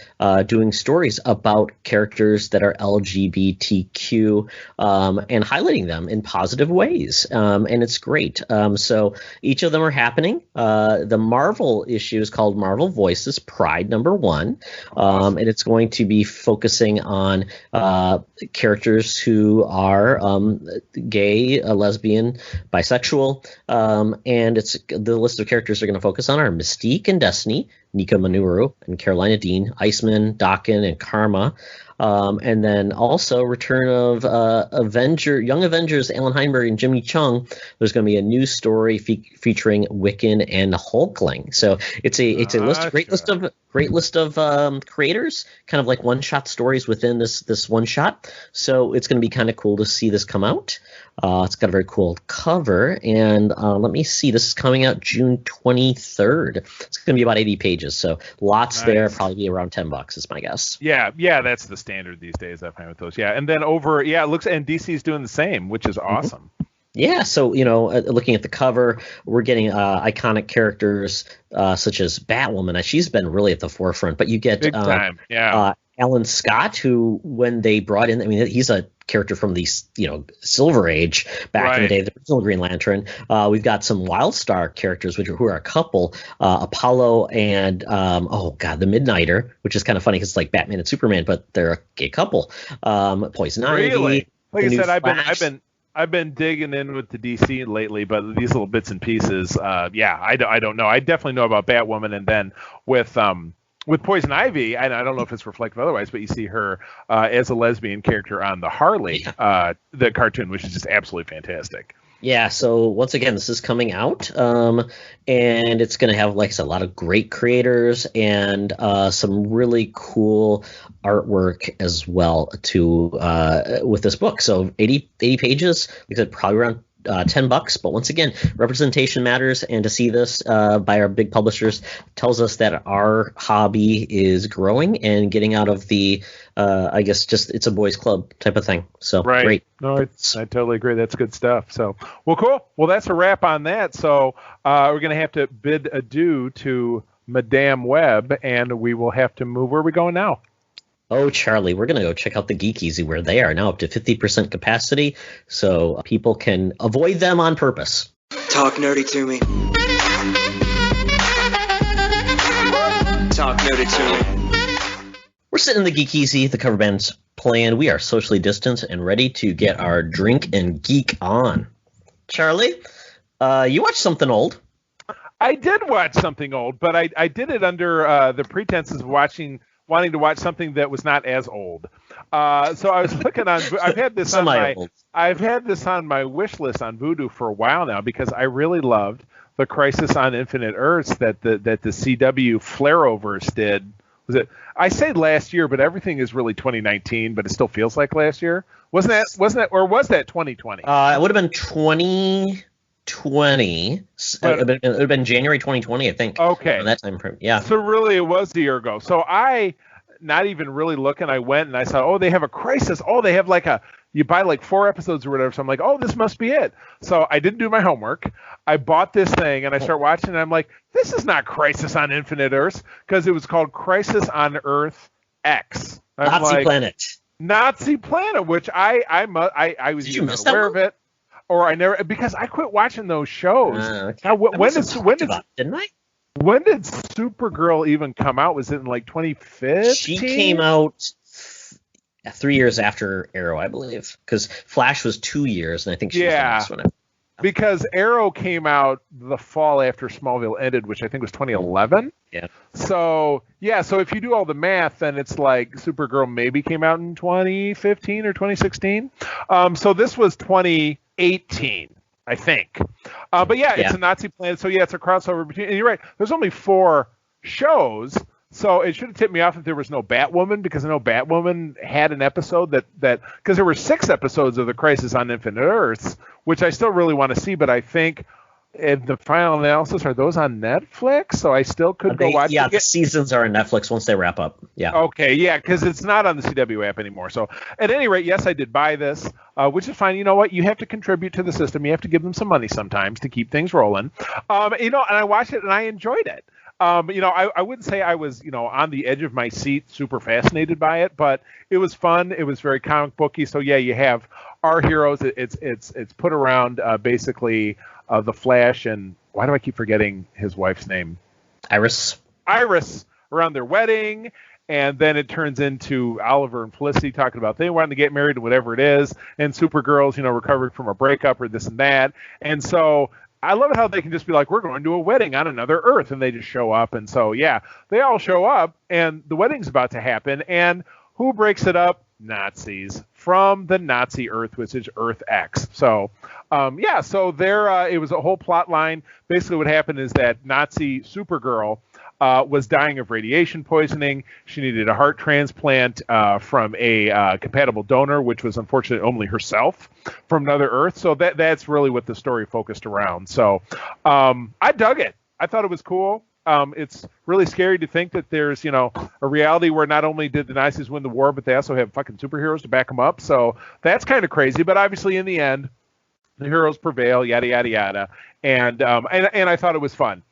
doing stories about characters that are LGBTQ and highlighting them in positive ways. And it's great. So each of them are happening. The Marvel issue is called Marvel Voices Pride #1. And it's going to be focusing on characters who are gay, lesbian, bisexual. And the list of characters they're going to focus on are Mystique and Destiny, Nika Manuru and Carolina Dean, Iceman, Dakin, and Karma. And then also return of Young Avengers, Alan Heinberg and Jimmy Chung. There's going to be a new story featuring Wiccan and Hulkling. So it's a great list of creators, kind of like one-shot stories within this one shot. So it's going to be kind of cool to see this come out. It's got a very cool cover, and let me see. This is coming out June 23rd. It's going to be about 80 pages, so lots there. Probably be around $10 is my guess. Yeah, that's the standard these days, I find, with those. Yeah, and then it looks, and DC's doing the same, which is awesome. Mm-hmm. Yeah, so looking at the cover, we're getting iconic characters such as Batwoman. She's been really at the forefront, but you get big time. Alan Scott, who when they brought in, I mean, he's a character from the Silver Age back in the day, the original Green Lantern. We've got some Wildstar characters, who are a couple, Apollo and the Midnighter, which is kind of funny because it's like Batman and Superman, but they're a gay couple. Poison Ivy. Like I said, I've been digging in with the DC lately, but these little bits and pieces, I don't know. I definitely know about Batwoman, and then with Poison Ivy, and I don't know if it's reflective otherwise, but you see her as a lesbian character on the Harley, the cartoon, which is just absolutely fantastic. Yeah, so once again, this is coming out, and it's going to have, like I said, a lot of great creators and some really cool artwork as well with this book. So 80 pages, like I said, probably around $10, but once again, representation matters, and to see this by our big publishers tells us that our hobby is growing and getting out of the I guess just it's a boys club type of thing. So great. No, I totally agree. That's good stuff. So cool. Well, that's a wrap on that. So we're gonna have to bid adieu to Madame Web, and we will have to move. Where are we going now? Oh, Charlie, we're going to go check out the Geekies, where they are now up to 50% capacity, so people can avoid them on purpose. Talk nerdy to me. Talk nerdy to me. We're sitting in the Geekeasy, the cover band's playing. We are socially distanced and ready to get our drink and geek on. Charlie, you watched something old. I did watch something old, but I did it under the pretenses of wanting to watch something that was not as old. So I was looking on. I've had this on my wish list on Vudu for a while now because I really loved the Crisis on Infinite Earths that the CW Flareoverse did. Was it? I say last year, but everything is really 2019, but it still feels like last year. Wasn't that, or was that 2020? It would have been 2020. It would have been January 2020, I think. Okay. That time frame, yeah. So really, it was a year ago. So I, not even really looking, I went and I saw, they have a Crisis. They have you buy like 4 episodes or whatever. So I'm like, this must be it. So I didn't do my homework. I bought this thing and I start watching and I'm like, this is not Crisis on Infinite Earths, because it was called Crisis on Earth X. Nazi Planet, which I was even aware of it. Or I never, because I quit watching those shows. Okay. Now, when did Supergirl even come out? Was it in like 2015? She came out 3 years after Arrow, I believe, because Flash was 2 years, and I think she was the next one. Because Arrow came out the fall after Smallville ended, which I think was 2011. Yeah. So if you do all the math, then it's like Supergirl maybe came out in 2015 or 2016. So this was 2018, I think. But it's a Nazi Planet. So it's a crossover between. And you're right. There's only 4 shows. So it should have tipped me off if there was no Batwoman, because I know Batwoman had an episode that because there were 6 episodes of the Crisis on Infinite Earths, which I still really want to see, but I think in the final analysis, are those on Netflix? So I still could go watch. Yeah, the seasons are on Netflix once they wrap up. Yeah. Okay, yeah, because it's not on the CW app anymore. So at any rate, yes, I did buy this, which is fine. You know what? You have to contribute to the system. You have to give them some money sometimes to keep things rolling. And I watched it and I enjoyed it. I wouldn't say I was, on the edge of my seat, super fascinated by it, but it was fun. It was very comic booky. So yeah, you have our heroes. It's put around basically the Flash, and why do I keep forgetting his wife's name? Iris around their wedding. And then it turns into Oliver and Felicity talking about they wanting to get married and whatever it is. And Supergirl's, recovering from a breakup or this and that. And so I love it how they can just be like, we're going to a wedding on another Earth, and they just show up. And so, yeah, they all show up, and the wedding's about to happen. And who breaks it up? Nazis from the Nazi Earth, which is Earth X. So, so there, it was a whole plot line. Basically what happened is that Nazi Supergirl was dying of radiation poisoning. She needed a heart transplant from a compatible donor, which was unfortunately only herself from another Earth. So that's really what the story focused around. So I dug it. I thought it was cool. It's really scary to think that there's, a reality where not only did the Nazis win the war, but they also have fucking superheroes to back them up. So that's kind of crazy. But obviously in the end, the heroes prevail, yada, yada, yada. And I thought it was fun.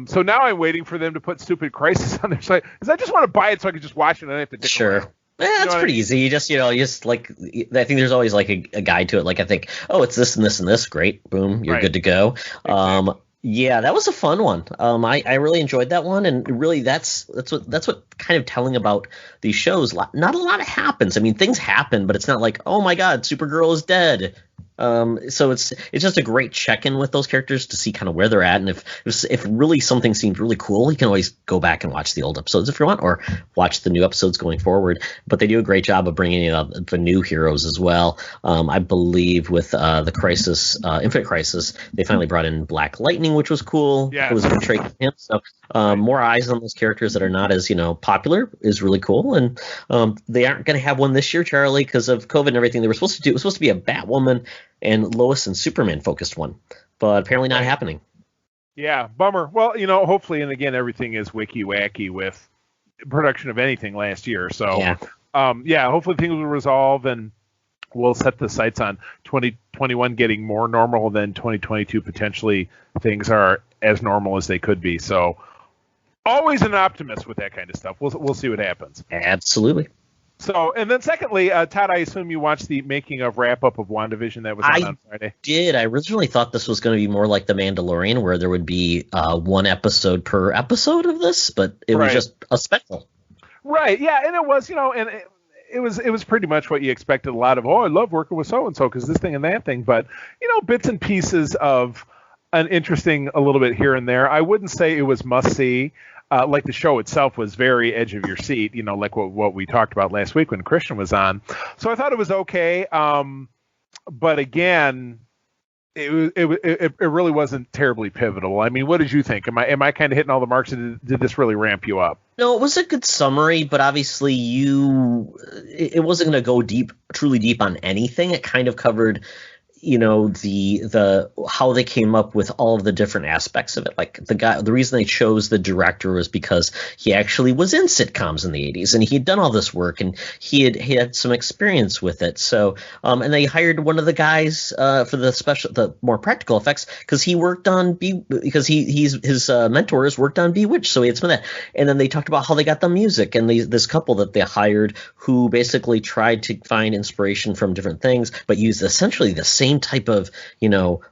So now I'm waiting for them to put Stupid Crisis on their site because I just want to buy it so I can just watch it and I don't have to dick around. It's pretty easy. You just like, I think there's always like a guide to it. Like I think, oh, it's this and this and this. Great, boom, you're good to go. Exactly. Yeah, that was a fun one. I really enjoyed that one, and really that's what kind of telling about these shows. Not a lot happens. I mean, things happen, but it's not like, oh my God, Supergirl is dead. So it's just a great check-in with those characters to see kind of where they're at, and if really something seems really cool, you can always go back and watch the old episodes if you want, or watch the new episodes going forward. But they do a great job of bringing in the new heroes as well. I believe with the Crisis, Infinite Crisis, they finally brought in Black Lightning, which was cool. Yeah. It was portrayed with him, so more eyes on those characters that are not as popular is really cool. And they aren't going to have one this year, Charlie, because of COVID and everything. They were supposed to do. It was supposed to be a Batwoman and Lois and Superman focused one, but apparently not happening. Yeah, bummer. Well, hopefully, and again, everything is wiki wacky with production of anything last year. So, hopefully things will resolve and we'll set the sights on 2021 getting more normal than 2022. Potentially, things are as normal as they could be. So, always an optimist with that kind of stuff. We'll see what happens. Absolutely. So, and then secondly, Todd, I assume you watched the making of wrap-up of WandaVision that was on Friday. I did. I originally thought this was going to be more like The Mandalorian, where there would be one episode per episode of this, but it was just a special. Right, yeah, and it was, and it was pretty much what you expected. A lot of, I love working with so-and-so because this thing and that thing, but, bits and pieces of an interesting a little bit here and there. I wouldn't say it was must-see. Like the show itself was very edge of your seat, like what we talked about last week when Christian was on. So I thought it was okay. But again, it really wasn't terribly pivotal. I mean, what did you think? Am I kind of hitting all the marks? Did this really ramp you up? No, it was a good summary, but obviously it wasn't going to go truly deep on anything. It kind of covered the how they came up with all of the different aspects of it. Like the reason they chose the director was because he actually was in sitcoms in the 80s and he had done all this work and he had some experience with it. So and they hired one of the guys for the more practical effects because he worked on his mentor has worked on Bewitched, so he had some of that. And then they talked about how they got the music and this couple that they hired who basically tried to find inspiration from different things but used essentially the same type of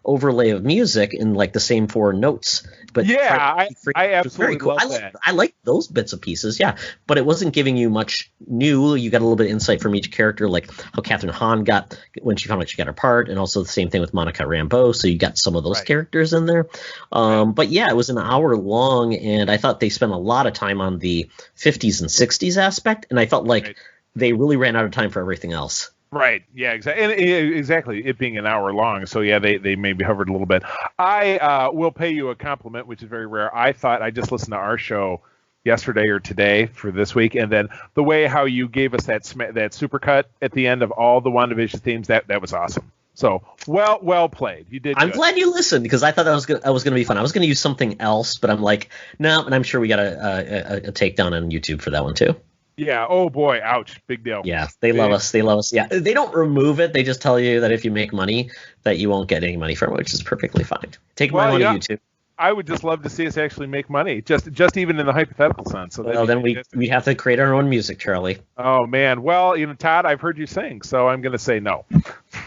overlay of music in like the same four notes. But I absolutely cool. love that. I like those bits of pieces, but it wasn't giving you much new. You got a little bit of insight from each character, like how Catherine Hahn got when she found out she got her part, and also the same thing with Monica Rambeau. So you got some of those characters in there. But it was an hour long, and I thought they spent a lot of time on the 50s and 60s aspect, and I felt like they really ran out of time for everything else. Right. Yeah. Exactly. And exactly. It being an hour long, so they maybe hovered a little bit. I will pay you a compliment, which is very rare. I thought I just listened to our show yesterday or today for this week, and then the way how you gave us that supercut at the end of all the WandaVision themes, that was awesome. So well played. You did. I'm glad you listened because I thought that was going to be fun. I was going to use something else, but I'm like, no, and I'm sure we got a takedown on YouTube for that one too. Yeah. Oh boy. Ouch. Big deal. Yeah. They love us. They love us. Yeah. They don't remove it. They just tell you that if you make money, that you won't get any money from it, which is perfectly fine. Take my money on YouTube. I would just love to see us actually make money, just even in the hypothetical sense. So then we have to create our own music, Charlie. Oh man. Well, Todd, I've heard you sing, so I'm going to say no.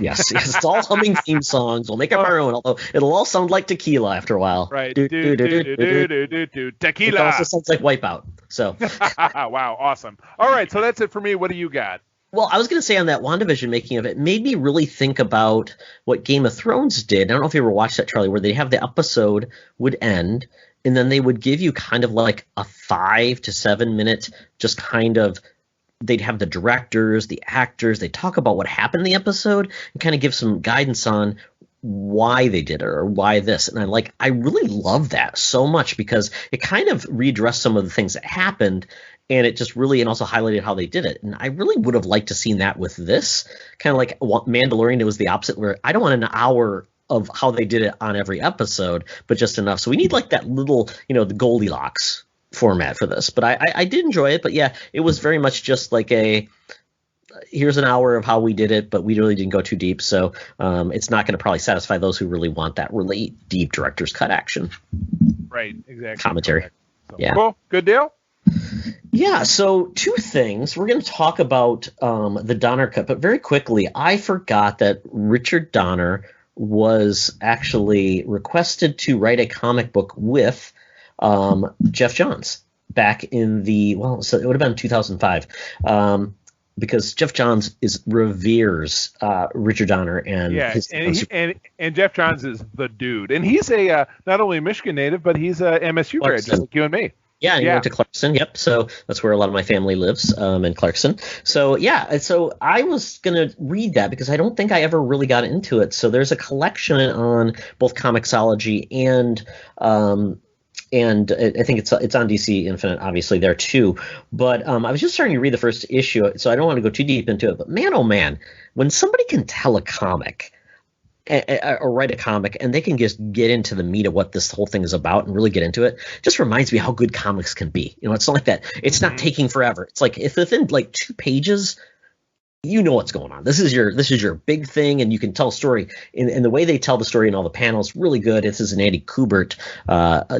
Yes. It's all humming theme songs. We'll make up our own, although it'll all sound like tequila after a while. Right. Tequila. It also sounds like Wipeout. So. Wow. Awesome. All right. So that's it for me. What do you got? Well, I was going to say on that WandaVision making of it made me really think about what Game of Thrones did. I don't know if you ever watched that, Charlie, where they have the episode would end and then they would give you kind of like a 5 to 7 minute just kind of they'd have the directors, the actors, they talk about what happened in the episode and kind of give some guidance on why they did it or why this. And I really love that so much because it kind of readdressed some of the things that happened. And it just really, and also highlighted how they did it. And I really would have liked to seen that with this. Kind of like Mandalorian, it was the opposite, where I don't want an hour of how they did it on every episode, but just enough. So we need like that little, the Goldilocks format for this. But I did enjoy it. But yeah, it was very much just like here's an hour of how we did it, but we really didn't go too deep. So it's not going to probably satisfy those who really want that really deep director's cut action. Right, exactly. commentary. So, Yeah. Cool. Good deal. Yeah, so two things. We're going to talk about the Donner cut, but very quickly, I forgot that Richard Donner was actually requested to write a comic book with Jeff Johns back in so it would have been 2005. Because Jeff Johns reveres Richard Donner and and Jeff Johns is the dude, and he's a not only a Michigan native, but he's a MSU grad, just like you and me. Yeah, he went to Clarkson. Yep. So that's where a lot of my family lives, in Clarkson. So yeah, so I was gonna read that because I don't think I ever really got into it. So there's a collection on both Comixology and I think it's on DC Infinite, obviously there too. But I was just starting to read the first issue, so I don't want to go too deep into it. But man, oh man, when somebody can tell a comic or write a comic and they can just get into the meat of what this whole thing is about and really get into it, just reminds me how good comics can be. You know, it's not like that. It's not taking forever. It's like if within like 2 pages, you know what's going on. This is your big thing, and you can tell a story. And the way they tell the story in all the panels, really good. This is an Andy Kubert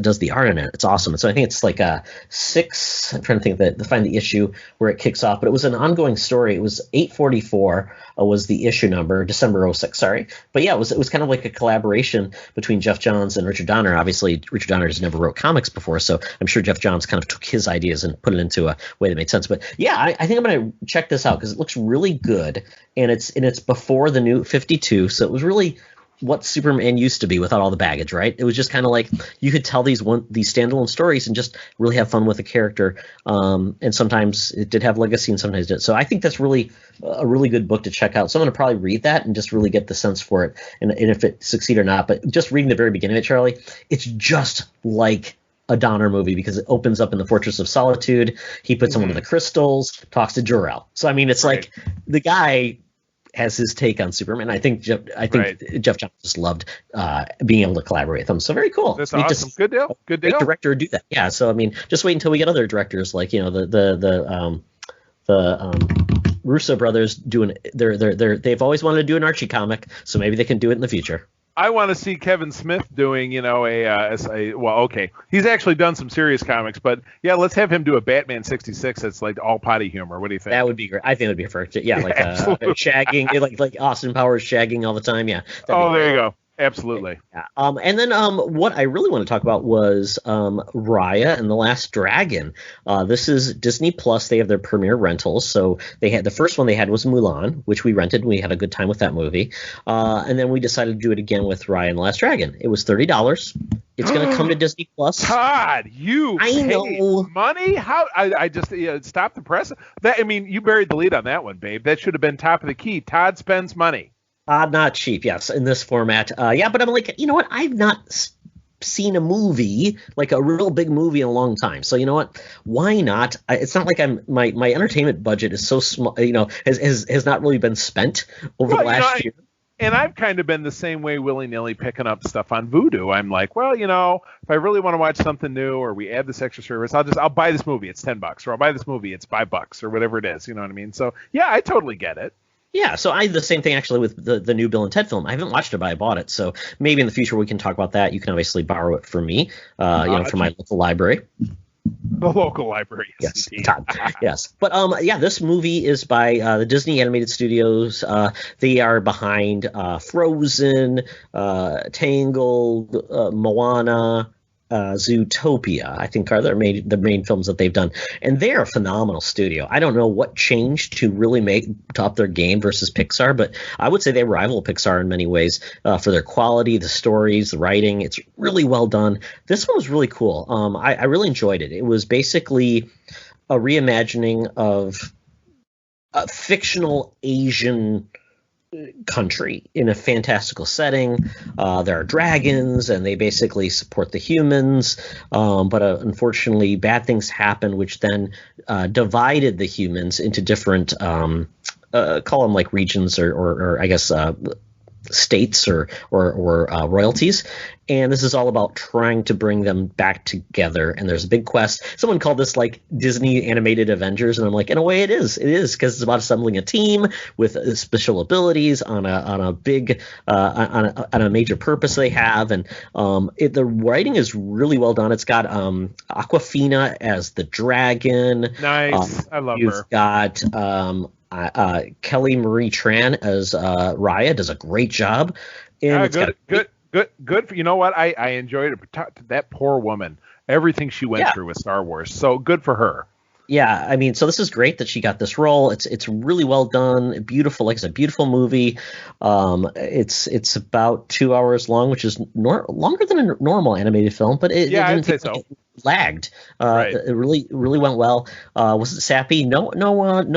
does the art in it. It's awesome. And so I think it's like a 6. I'm trying to think to find the issue where it kicks off, but it was an ongoing story. It was 844 was the issue number, December 06. Sorry, but yeah, it was kind of like a collaboration between Jeff Johns and Richard Donner. Obviously, Richard Donner has never wrote comics before, so I'm sure Jeff Johns kind of took his ideas and put it into a way that made sense. But yeah, I think I'm going to check this out because it looks really good, and it's before the new 52, so it was really what Superman used to be without all the baggage, right? It was just kind of like you could tell these standalone stories and just really have fun with a character. And sometimes it did have legacy and sometimes it did. So I think that's really a really good book to check out. So I'm going to probably read that and just really get the sense for it and if it succeed or not. But just reading the very beginning of it, Charlie, it's just like a Donner movie because it opens up in the Fortress of Solitude. He puts on one of the crystals, talks to Jor-El. So, I mean, it's like the guy has his take on Superman. I think Jeff Johns just loved being able to collaborate with him. So very cool. That's awesome. Good deal. Good deal. Director would do that. Yeah. So I mean, just wait until we get other directors like the Russo brothers doing. They've always wanted to do an Archie comic, so maybe they can do it in the future. I want to see Kevin Smith doing, he's actually done some serious comics, but yeah, let's have him do a Batman 66 that's like all potty humor. What do you think? That would be great. I think it would be perfect. Yeah, like shagging, like Austin Powers shagging all the time. Yeah. There you go. Absolutely. Yeah. And then what I really want to talk about was Raya and the Last Dragon. This is Disney Plus. They have their premiere rentals. So they had the first one they had was Mulan, which we rented. We had a good time with that movie. And then we decided to do it again with Raya and the Last Dragon. It was $30. It's going to come to Disney Plus. Todd, I know money. How I just stopped the press. You buried the lead on that one, babe. That should have been top of the key. Todd spends money. Not cheap, yes, in this format. But I'm like, you know what? I've not seen a movie, like a real big movie, in a long time. So you know what? Why not? It's not like my entertainment budget is so small. Has not really been spent over the last year. And I've kind of been the same way, willy-nilly picking up stuff on Vudu. I'm like, well, if I really want to watch something new, or we add this extra service, I'll buy this movie. It's $10, or I'll buy this movie. It's $5, or whatever it is. You know what I mean? So yeah, I totally get it. Yeah, so I did the same thing actually with the new Bill and Ted film. I haven't watched it, but I bought it. So maybe in the future we can talk about that. You can obviously borrow it from me, from my local library. The local library, yes, Todd. Yes, but this movie is by the Disney Animated Studios. They are behind Frozen, Tangled, Moana. Zootopia, I think, are the main films that they've done, and they're a phenomenal studio. I don't know what changed to really top their game versus Pixar, but I would say they rival Pixar in many ways for their quality, the stories, the writing. It's really well done. This one was really cool. I really enjoyed it. It was basically a reimagining of a fictional Asian country in a fantastical setting. There are dragons and they basically support the humans, but unfortunately bad things happen, which then divided the humans into different call them like regions or I guess states or royalties, and this is all about trying to bring them back together. And there's a big quest. Someone called this like Disney animated Avengers, and I'm like, in a way, it is because it's about assembling a team with special abilities on a big on a major purpose they have, and the writing is really well done. It's got Awkwafina as the dragon. Nice, I love her. You've got Kelly Marie Tran as Raya, does a great job. And Good. You know what? I enjoyed it. That poor woman, everything she went through with Star Wars. So good for her. Yeah, I mean, so this is great that she got this role. It's really well done, beautiful. Like I said, beautiful movie. It's about 2 hours long, which is longer than a normal animated film, but it didn't say so. It lagged. Right. It really went well. Was it sappy? No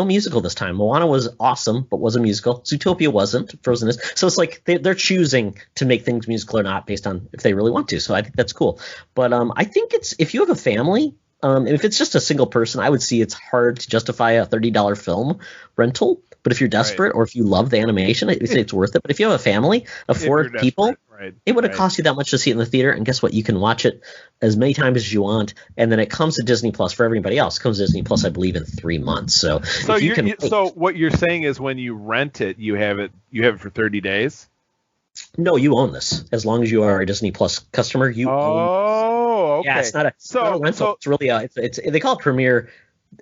musical this time. Moana was awesome, but was a musical. Zootopia wasn't. Frozen is. So it's like they're choosing to make things musical or not based on if they really want to. So I think that's cool. But I think if you have a family. If it's just a single person, I would see it's hard to justify a $30 film rental. But if you're desperate or if you love the animation, I'd say it's worth it. But if you have a family of 4 people, it would have cost you that much to see it in the theater. And guess what? You can watch it as many times as you want. And then it comes to Disney Plus for everybody else. It comes to Disney Plus, I believe, in 3 months. So what you're saying is when you rent it, you have it for 30 days? No, you own this. As long as you are a Disney Plus customer, you own this. Okay. Yeah, it's not a rental. It's really it's they call it premiere.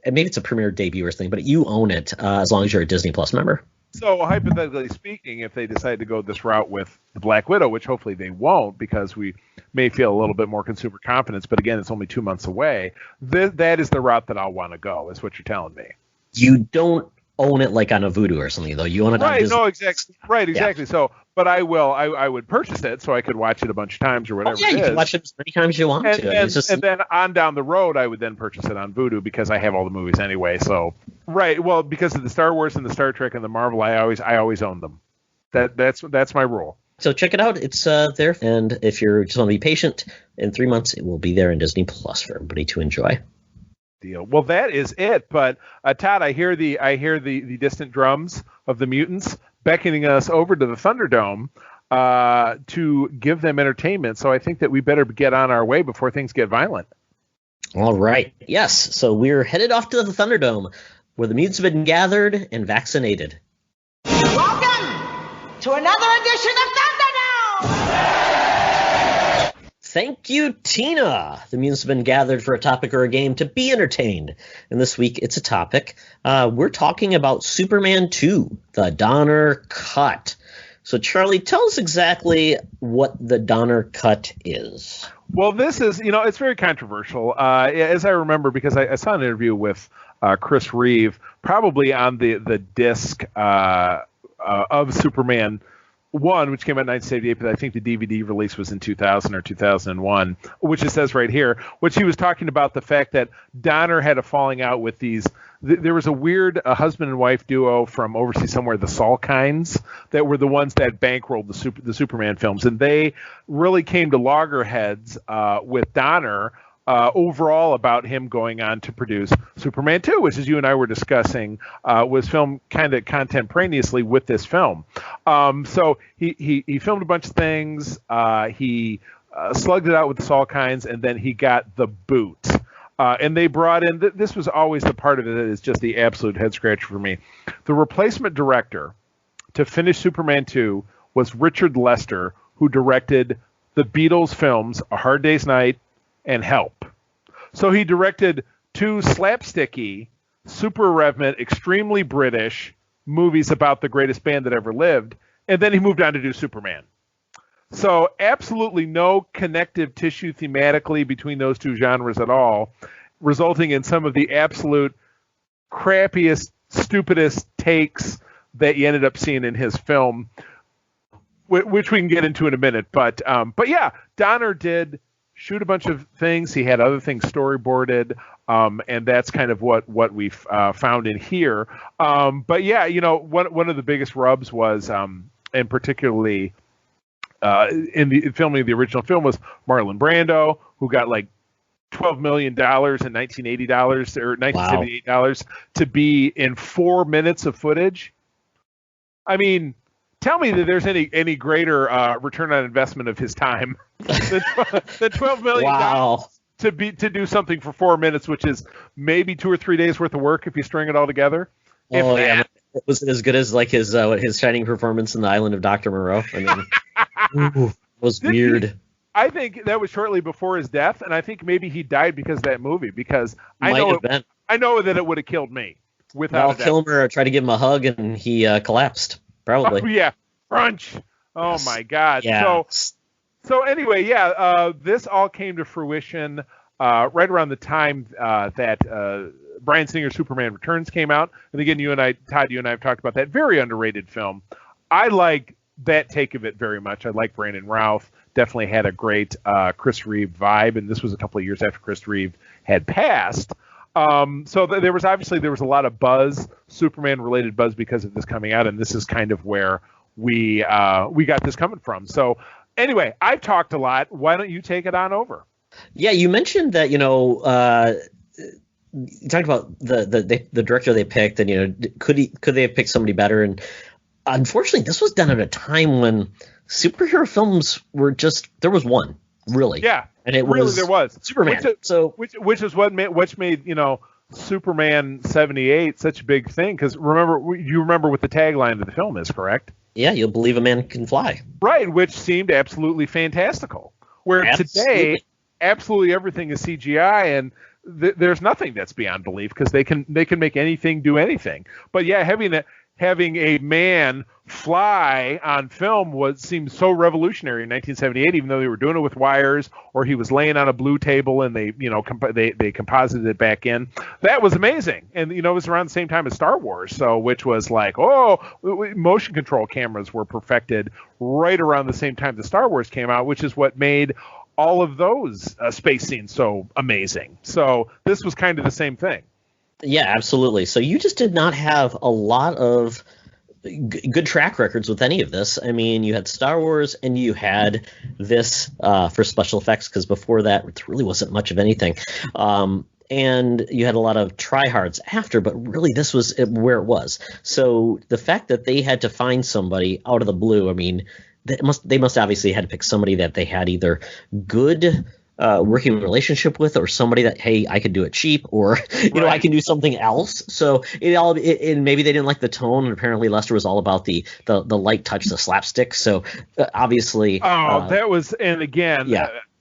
Maybe it's a premiere debut or something, but you own it as long as you're a Disney Plus member. So hypothetically speaking, if they decide to go this route with the Black Widow, which hopefully they won't because we may feel a little bit more consumer confidence, but again, it's only 2 months away, that is the route that I'll want to go, is what you're telling me. You don't own it like on a Voodoo or something, though. You own it on Disney. No, exactly. Right, exactly. Yeah. So, but I would purchase it so I could watch it a bunch of times or whatever. You can watch it as many times as you want to. And then on down the road, I would then purchase it on Voodoo because I have all the movies anyway. So, because of the Star Wars and the Star Trek and the Marvel, I always own them. That's my rule. So check it out. It's there, and if you're just want to be patient, in 3 months it will be there in Disney Plus for everybody to enjoy. Deal. Well, that is it. But Todd, I hear the distant drums of the mutants beckoning us over to the Thunderdome to give them entertainment. So I think that we better get on our way before things get violent. All right. Yes. So we're headed off to the Thunderdome, where the mutants have been gathered and vaccinated. Welcome to another edition of Thunderdome! Thank you, Tina. The mutants have been gathered for a topic or a game to be entertained. And this week, it's a topic. We're talking about Superman 2, the Donner Cut. So, Charlie, tell us exactly what the Donner Cut is. Well, this is, it's very controversial. As I remember, because I saw an interview with Chris Reeve, probably on the disc of Superman 1, which came out in 1978, but I think the DVD release was in 2000 or 2001, which it says right here, which he was talking about the fact that Donner had a falling out with these. There was a weird husband and wife duo from overseas somewhere, the Salkinds, that were the ones that bankrolled the Superman films, and they really came to loggerheads with Donner overall about him going on to produce Superman 2, which, as you and I were discussing, was filmed kind of contemporaneously with this film. So he filmed a bunch of things. He slugged it out with the Salkinds, and then he got the boot. And they brought in, this was always the part of it that is just the absolute head scratcher for me. The replacement director to finish Superman 2 was Richard Lester, who directed the Beatles films A Hard Day's Night and Help. So he directed 2 slapsticky, super irreverent, extremely British movies about the greatest band that ever lived, and then he moved on to do Superman. So absolutely no connective tissue thematically between those 2 genres at all, resulting in some of the absolute crappiest, stupidest takes that you ended up seeing in his film, which we can get into in a minute. But yeah, Donner did shoot a bunch of things. He had other things storyboarded, and that's kind of what we've found in here. But yeah, one of the biggest rubs was, and particularly in the filming of the original film, was Marlon Brando, who got like $12 million in $1980 or $1978 to be in 4 minutes of footage. I mean, tell me that there's any greater return on investment of his time than $12 million. Wow. To do something for 4 minutes, which is maybe 2 or 3 days worth of work if you string it all together. Oh yeah, was it as good as like his shining performance in The Island of Dr. Moreau? I mean, it was weird. I think that was shortly before his death, and I think maybe he died because of that movie. Because I know that it would have killed me without a doubt. Kilmer tried to give him a hug, and he collapsed. Probably. Oh, yeah, crunch. Oh my God. Yeah. So anyway, this all came to fruition right around the time that Bryan Singer's Superman Returns came out. And again, Todd, you and I have talked about that very underrated film. I like that take of it very much. I like Brandon Routh. Definitely had a great Chris Reeve vibe, and this was a couple of years after Chris Reeve had passed. So there was a lot of buzz, Superman-related buzz, because of this coming out, and this is kind of where we got this coming from. So anyway, I've talked a lot. Why don't you take it on over? Yeah, you mentioned that, you talked about the director they picked, and could they have picked somebody better? And unfortunately, this was done at a time when superhero films were there was one, really. Yeah, and it really was there was Superman. Which is what made Superman 78 such a big thing, because you remember what the tagline of the film is, correct? Yeah, you'll believe a man can fly. Right, which seemed absolutely fantastical. Where today, absolutely everything is CGI, and there's nothing that's beyond belief, because they can make anything do anything. But yeah, having a man fly on film seemed so revolutionary in 1978, even though they were doing it with wires, or he was laying on a blue table and they composited it back in. That was amazing. And it was around the same time as Star Wars, which was like, motion control cameras were perfected right around the same time that Star Wars came out, which is what made all of those space scenes so amazing. So this was kind of the same thing. Yeah, absolutely. So you just did not have a lot of good track records with any of this. I mean, you had Star Wars and you had this for special effects, because before that, it really wasn't much of anything. And you had a lot of tryhards after, but really this was where it was. So the fact that they had to find somebody out of the blue, I mean, they must obviously had to pick somebody that they had either good working relationship with, or somebody that, hey, I could do it cheap, or I can do something else. So and maybe they didn't like the tone, and apparently Lester was all about the light touch, the slapstick. So obviously, that was, and again,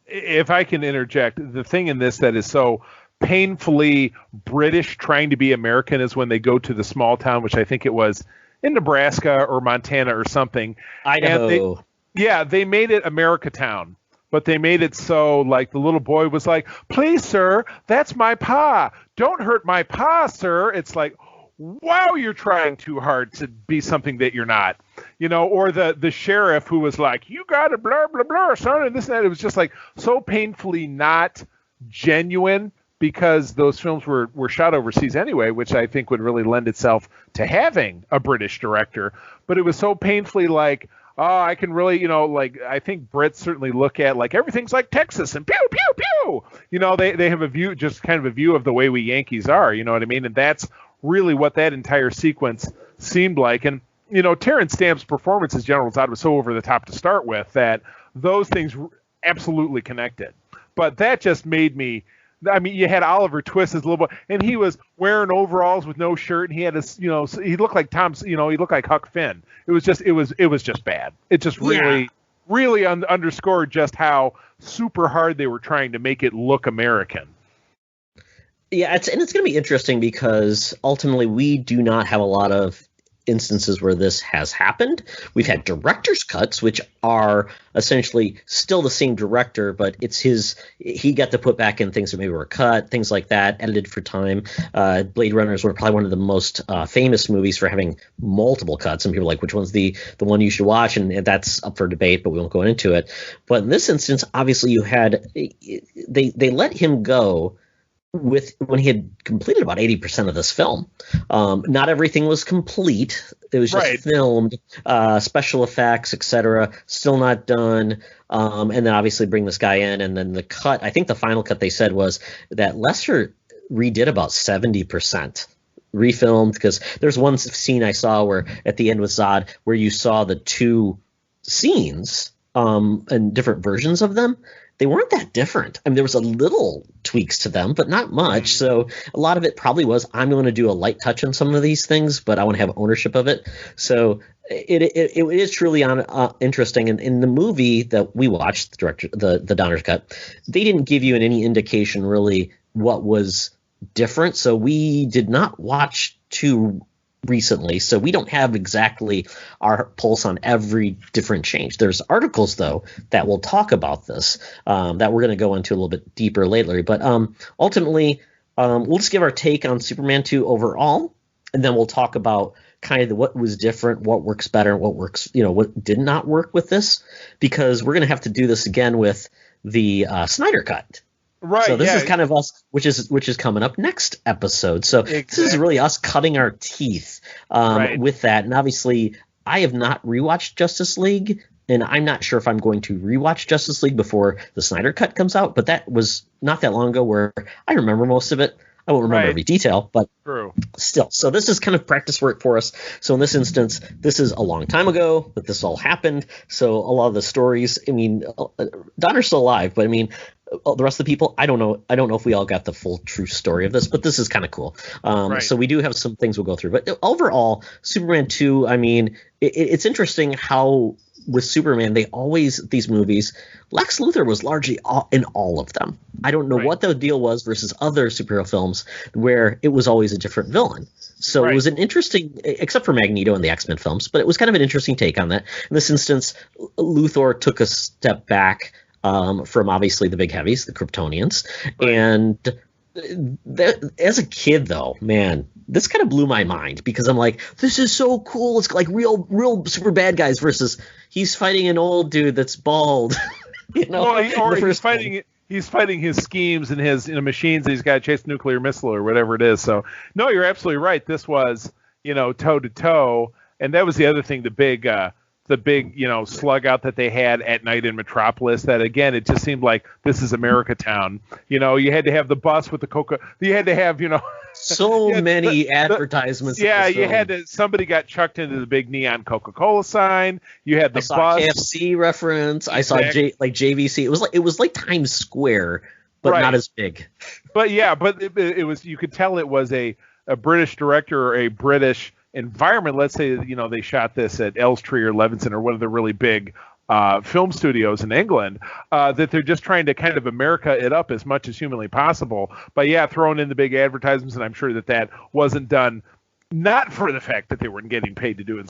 if I can interject, the thing in this that is so painfully British trying to be American is when they go to the small town, which I think it was in Nebraska or Montana or something. Idaho. They made it America Town. But they made it so, like, the little boy was like, "Please, sir, that's my pa. Don't hurt my pa, sir." It's like, wow, you're trying too hard to be something that you're not. Or the sheriff who was like, "You got to blah, blah, blah, son," and this and that. It was just, like, so painfully not genuine, because those films were shot overseas anyway, which I think would really lend itself to having a British director. But it was so painfully like, I can really, I think Brits certainly look at, like, everything's like Texas and pew, pew, pew. They have a view, just kind of a view of the way we Yankees are, you know what I mean? And that's really what that entire sequence seemed like. And, Terrence Stamp's performance as General Zod was so over the top to start with that those things absolutely connected. But that just made me, I mean, you had Oliver Twist as a little boy, and he was wearing overalls with no shirt, and he had he looked like he looked like Huck Finn. It was just bad. It just really underscored just how super hard they were trying to make it look American. Yeah, it's going to be interesting, because ultimately we do not have a lot of instances where this has happened. We've had director's cuts, which are essentially still the same director, but it's he got to put back in things that maybe were cut, things like that, edited for time. Blade Runner is probably one of the most famous movies for having multiple cuts, and people are like, which one's the one you should watch? And that's up for debate, but we won't go into it. But in this instance, obviously you had they let him go when he had completed about 80% of this film. Not everything was complete. It was just filmed, special effects, etc. Still not done. And then obviously bring this guy in, and then the cut. I think the final cut they said was that Lester redid about 70% refilmed, because there's one scene I saw where at the end with Zod where you saw the two scenes and different versions of them. They weren't that different. I mean, there was a little tweaks to them, but not much. So a lot of it probably was, I'm going to do a light touch on some of these things, but I want to have ownership of it. So it is truly interesting. And in the movie that we watched, the Donner's Cut, they didn't give you any indication really what was different. So we did not watch too recently, so we don't have exactly our pulse on every different change. There's articles though that will talk about this that we're going to go into a little bit deeper later, but ultimately we'll just give our take on Superman 2 overall, and then we'll talk about kind of what was different, what works better, what works, what did not work with this, because we're going to have to do this again with the Snyder Cut. Right. So this is kind of us, which is coming up next episode. So This is really us cutting our teeth with that. And obviously, I have not rewatched Justice League, and I'm not sure if I'm going to rewatch Justice League before the Snyder Cut comes out. But that was not that long ago, where I remember most of it. I won't remember every detail, but still. So this is kind of practice work for us. So in this instance, this is a long time ago that this all happened. So a lot of the stories, I mean, Donner's still alive, but I mean, the rest of the people, I don't know if we all got the full true story of this, but this is kind of cool. So we do have some things we'll go through. But overall, Superman 2, I mean, it's interesting how with Superman, these movies, Lex Luthor was largely in all of them. I don't know what the deal was versus other superhero films where it was always a different villain. So it was an interesting, except for Magneto and the X-Men films, but it was kind of an interesting take on that. In this instance, Luthor took a step back from obviously the big heavies, the Kryptonians. And as a kid, though, man, this kind of blew my mind, because I'm like, this is so cool. It's like real super bad guys versus he's fighting an old dude that's bald. He's fighting his schemes and his machines that he's got to chase a nuclear missile or whatever it is. So no, you're absolutely right. This was toe to toe, and that was the other thing. The big slug out that they had at night in Metropolis, that again, it just seemed like this is America Town. You had to have the bus with the Coca. You had to have, so many advertisements. Yeah, you had to. Somebody got chucked into the big neon Coca-Cola sign. You had the bus. KFC reference. I saw JVC. It was like Times Square, but not as big. But yeah, it was. You could tell it was a British director or a British environment. Let's say they shot this at Elstree or Levinson or one of the really big film studios in England, that they're just trying to kind of America it up as much as humanly possible. But yeah, throwing in the big advertisements, and I'm sure that wasn't done not for the fact that they weren't getting paid to do it.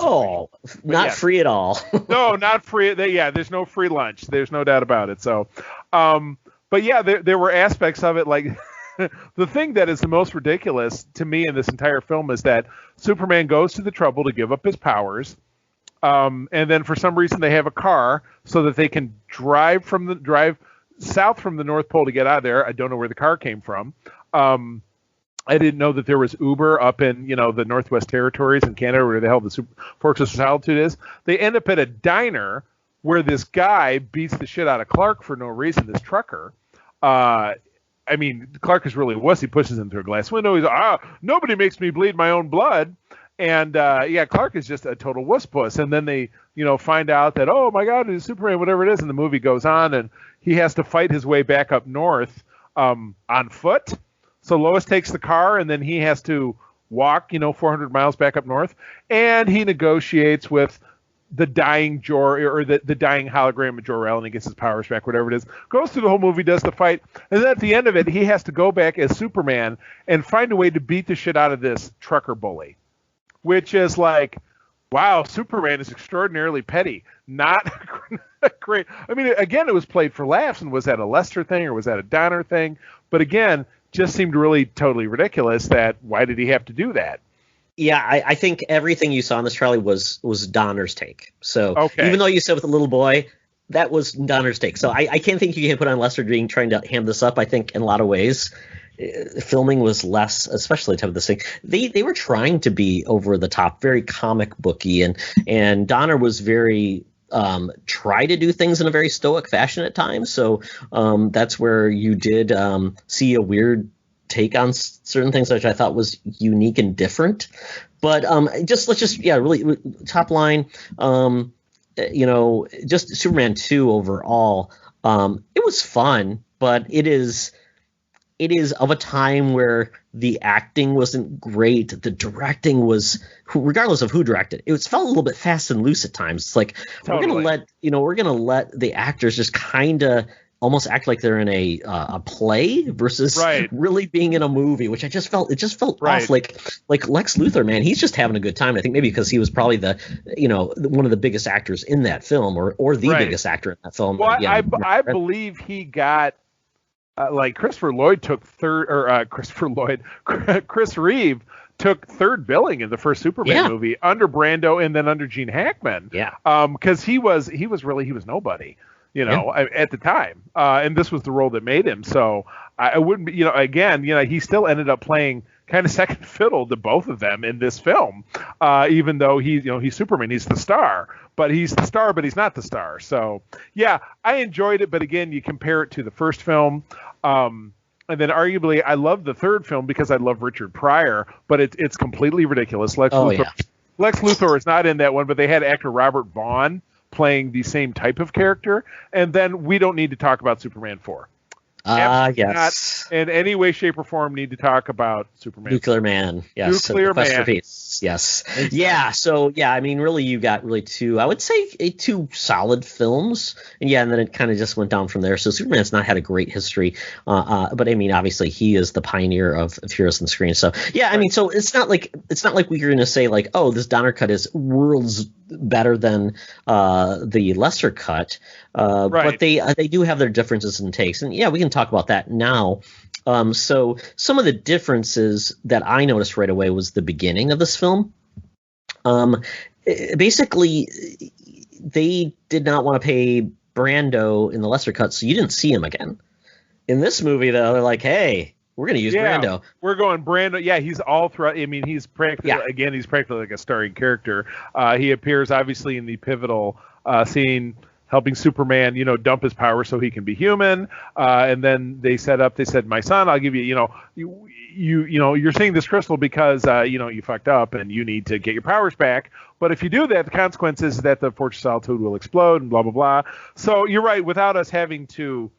Free at all. No, not free. There's no free lunch. There's no doubt about it. So, but yeah, there were aspects of it like. The thing that is the most ridiculous to me in this entire film is that Superman goes to the trouble to give up his powers, and then for some reason they have a car so that they can drive south from the North Pole to get out of there. I don't know where the car came from. I didn't know that there was Uber up in the Northwest Territories in Canada, where the hell the Fortress of Solitude is. They end up at a diner where this guy beats the shit out of Clark for no reason. This trucker. I mean, Clark is really a wuss. He pushes him through a glass window. He's nobody makes me bleed my own blood. And Clark is just a total wuss puss. And then they, find out that, oh my God, it's Superman, whatever it is. And the movie goes on, and he has to fight his way back up north on foot. So Lois takes the car, and then he has to walk, 400 miles back up north. And he negotiates with the dying Jor, or the dying hologram of Jor-El, and he gets his powers back, whatever it is. Goes through the whole movie, does the fight, and then at the end of it, he has to go back as Superman and find a way to beat the shit out of this trucker bully, which is like, wow, Superman is extraordinarily petty. Not great. I mean, again, it was played for laughs, and was that a Lester thing or was that a Donner thing? But again, just seemed really totally ridiculous that why did he have to do that? Yeah, I think everything you saw in this trailer was Donner's take. So even though you said with the little boy, that was Donner's take. So I can't think you can put on Lester Green trying to ham this up. I think in a lot of ways, filming was less, especially the type of this thing. They were trying to be over the top, very comic booky, and Donner was very try to do things in a very stoic fashion at times. So that's where you did see a weird take on certain things, which I thought was unique and different. But really top line, just Superman 2 overall. It was fun, but it is of a time where the acting wasn't great. The directing was, regardless of who directed, it felt a little bit fast and loose at times. It's like Totally. we're gonna let the actors just kind of almost act like they're in a play versus really being in a movie, which it just felt off. Like Lex Luthor, man, he's just having a good time. I think maybe because he was probably one of the biggest actors in that film, or the biggest actor in that film. Well, I believe he got. Chris Reeve took third billing in the first Superman movie under Brando and then under Gene Hackman. Yeah. Because he was nobody, at the time. And this was the role that made him. So I wouldn't be, he still ended up playing kind of second fiddle to both of them in this film. Even though he's Superman, he's the star. But he's the star, but he's not the star. So, yeah, I enjoyed it. But again, you compare it to the first film. And then arguably, I love the third film because I love Richard Pryor. But it's completely ridiculous. Lex Luthor is not in that one, but they had actor Robert Vaughn playing the same type of character. And then we don't need to talk about Superman 4. Yes. Not in any way, shape, or form need to talk about Superman. Nuclear Man. Yes. Nuclear Man. Masterpiece. Yes. Yeah. So, I mean, really, you got two, I would say two solid films. And then it kind of just went down from there. So Superman's not had a great history. But I mean, obviously he is the pioneer of heroes on screen. So, I mean, so it's not like we're going to say like, oh, this Donner cut is worlds better than the lesser cut. But they do have their differences in takes. And we can talk about that now. So some of the differences that I noticed right away was the beginning of this film. Basically, they did not want to pay Brando in the lesser cut, so you didn't see him again. In this movie, though, they're like, hey, we're going to use Brando. We're going Brando. Yeah, he's all throughout. I mean, he's practically like a starring character. He appears, obviously, in the pivotal scene helping Superman, dump his power so he can be human. And then they said, my son, I'll give you, you're seeing this crystal because, you fucked up and you need to get your powers back. But if you do that, the consequence is that the Fortress of Solitude will explode and blah, blah, blah. So you're right. Without us having to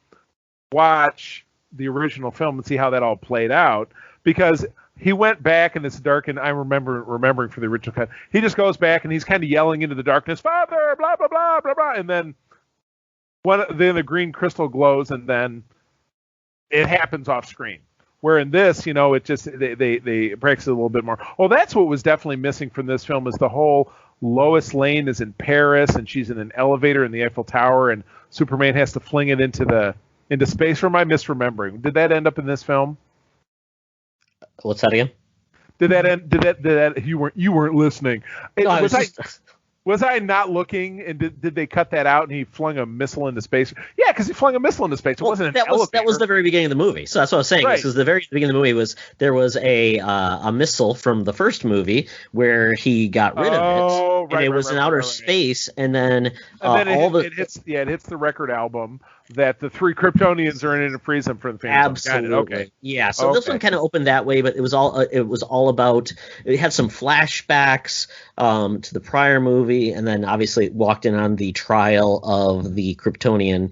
watch the original film and see how that all played out, because he went back and it's dark, and I'm remembering for the original cut, he just goes back and he's kind of yelling into the darkness, Father, blah, blah, blah, blah, blah. And then then the green crystal glows, and then it happens off screen. Where in this, it just they practice it a little bit more. Well, that's what was definitely missing from this film is the whole Lois Lane is in Paris and she's in an elevator in the Eiffel Tower, and Superman has to fling it into space. Or am I misremembering? Did that end up in this film? What's that again? Did that you weren't listening? No, Was I not looking, and did they cut that out and he flung a missile into space? Yeah, because he flung a missile into space. It wasn't an elevator. That was the very beginning of the movie. So that's what I was saying. Right. Because the very beginning of the movie there was a missile from the first movie where he got rid of it. And it was in outer space, and then it hits the record album that the three Kryptonians are in to freeze them for the fans. Absolutely. Okay. Yeah. So this one kind of opened that way, but it was all about. It had some flashbacks to the prior movie, and then obviously it walked in on the trial of the Kryptonian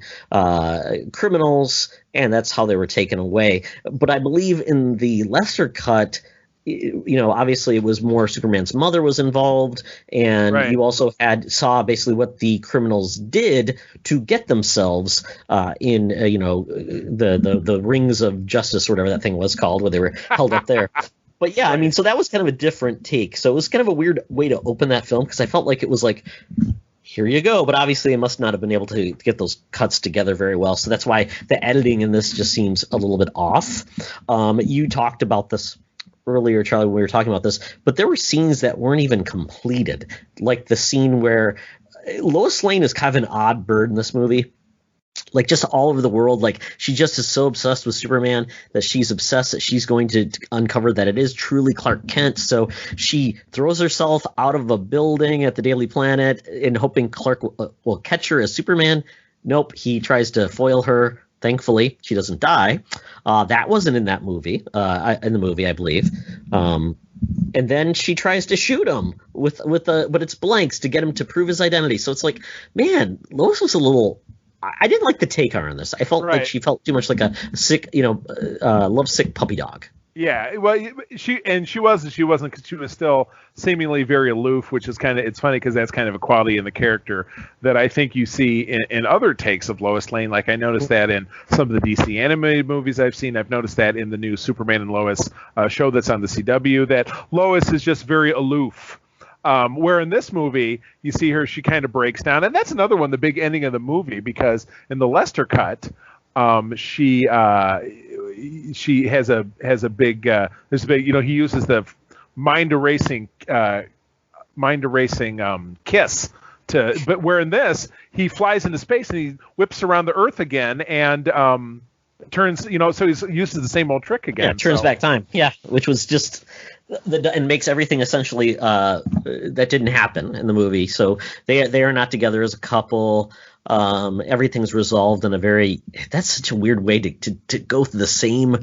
criminals, and that's how they were taken away. But I believe in the lesser cut, obviously it was more Superman's mother was involved, and you also saw basically what the criminals did to get themselves in the rings of justice, or whatever that thing was called, where they were held up there. But I mean, so that was kind of a different take. So it was kind of a weird way to open that film, because I felt like it was like, here you go. But obviously, it must not have been able to get those cuts together very well. So that's why the editing in this just seems a little bit off. You talked about this earlier, Charlie, when we were talking about this, but there were scenes that weren't even completed. Like the scene where Lois Lane is kind of an odd bird in this movie. Like just all over the world, like she just is so obsessed with Superman that she's obsessed that she's going to uncover that it is truly Clark Kent. So she throws herself out of a building at the Daily Planet in hoping Clark will catch her as Superman. Nope, he tries to foil her Thankfully, she doesn't die. That wasn't in that movie. In the movie, I believe. And then she tries to shoot him but it's blanks to get him to prove his identity. So it's like, man, Lois was a little. I didn't like the take on this. I felt like she felt too much like a sick, lovesick puppy dog. Yeah, well, she wasn't because she was still seemingly very aloof, which is it's funny because that's kind of a quality in the character that I think you see in other takes of Lois Lane. Like I noticed that in some of the DC animated movies I've seen. I've noticed that in the new Superman and Lois show that's on the CW, that Lois is just very aloof. Where in this movie, you see her, she kind of breaks down. And that's another one, the big ending of the movie, because in the Lester cut, she has a big, he uses the mind erasing kiss but where in this, he flies into space and he whips around the Earth again and, turns, so he uses the same old trick again. Yeah, turns back time. Yeah, which was just and makes everything essentially that didn't happen in the movie. So they are not together as a couple. Everything's resolved in that's such a weird way to go through the same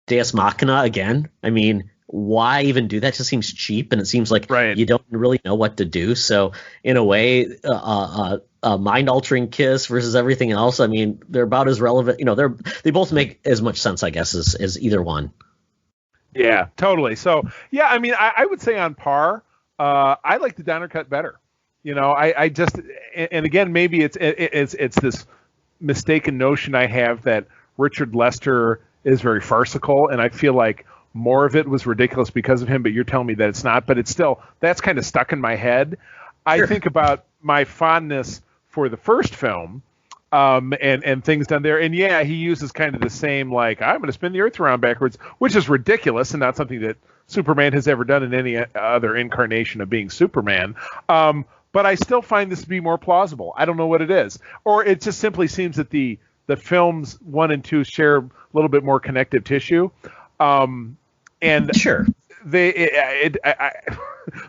Deus Machina again. I mean, why even do that? It just seems cheap, and it seems like you don't really know what to do. So in a way, a mind-altering kiss versus everything else, I mean, they're about as relevant. They both make as much sense, I guess, as either one. Yeah, totally. So, yeah, I mean, I would say on par. I like the Donner cut better. I just, and again, maybe it's this mistaken notion I have that Richard Lester is very farcical, and I feel like more of it was ridiculous because of him, but you're telling me that it's not. But it's still, that's kind of stuck in my head. I think about my fondness for the first film, and things done there. And yeah, he uses kind of the same, like, I'm going to spin the earth around backwards, which is ridiculous and not something that Superman has ever done in any other incarnation of being Superman. But I still find this to be more plausible. I don't know what it is. Or it just simply seems that the films 1 and 2 share a little bit more connective tissue. And sure, maybe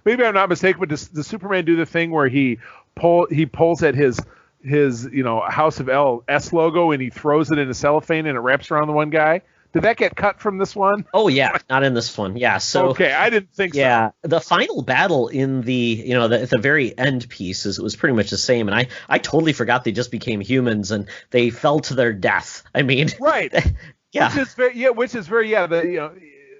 I'm not mistaken, but does Superman do the thing where he pulls at his House of S logo and he throws it in a cellophane and it wraps around the one guy? Did that get cut from this one? Oh yeah, not in this one. Yeah, so okay, I didn't think so. Yeah, the final battle in the the very end piece was pretty much the same, and I totally forgot they just became humans and they fell to their death. I mean, right. Yeah. Which is very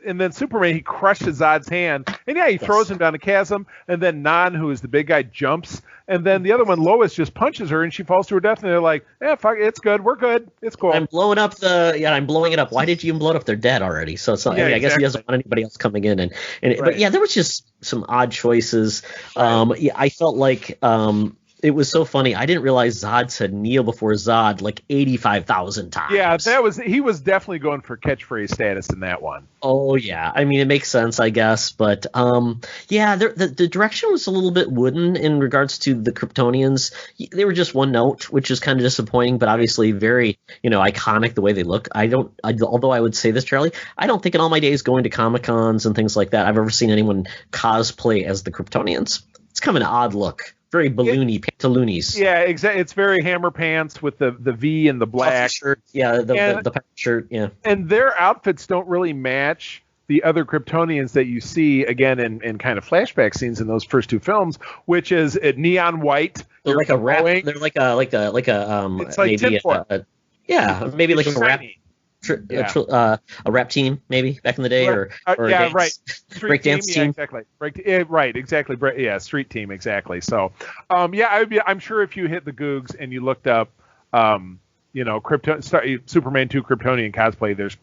and then Superman, he crushes Zod's hand, and he throws him down a chasm, and then Nan, who is the big guy, jumps, and then the other one, Lois, just punches her, and she falls to her death, and they're like, fuck, it's good, we're good, it's cool. I'm blowing it up. Why did you even blow it up? They're dead already. So it's not, I guess he doesn't want anybody else coming in, and right. But yeah, there was just some odd choices. Right. I felt like it was so funny. I didn't realize Zod said kneel before Zod like 85,000 times. Yeah, he was definitely going for catchphrase status in that one. Oh yeah, I mean it makes sense, I guess, but the direction was a little bit wooden in regards to the Kryptonians. They were just one note, which is kind of disappointing, but obviously very iconic the way they look. Although I would say this, Charlie, I don't think in all my days going to Comic-Cons and things like that I've ever seen anyone cosplay as the Kryptonians. It's kind of an odd look. Very balloony, pantaloonies. Yeah, exactly. It's very Hammer pants with the V and the black shirt. Yeah, the shirt. Yeah, and their outfits don't really match the other Kryptonians that you see again in kind of flashback scenes in those first two films, which is neon white. They're like a rap. They're like a It's like maybe maybe like a rap. A rap team maybe back in the day, right. or right, break dance team. Exactly. Right, exactly. Street team, exactly. So, I'm sure if you hit the Googs and you looked up, Superman 2 Kryptonian cosplay, there's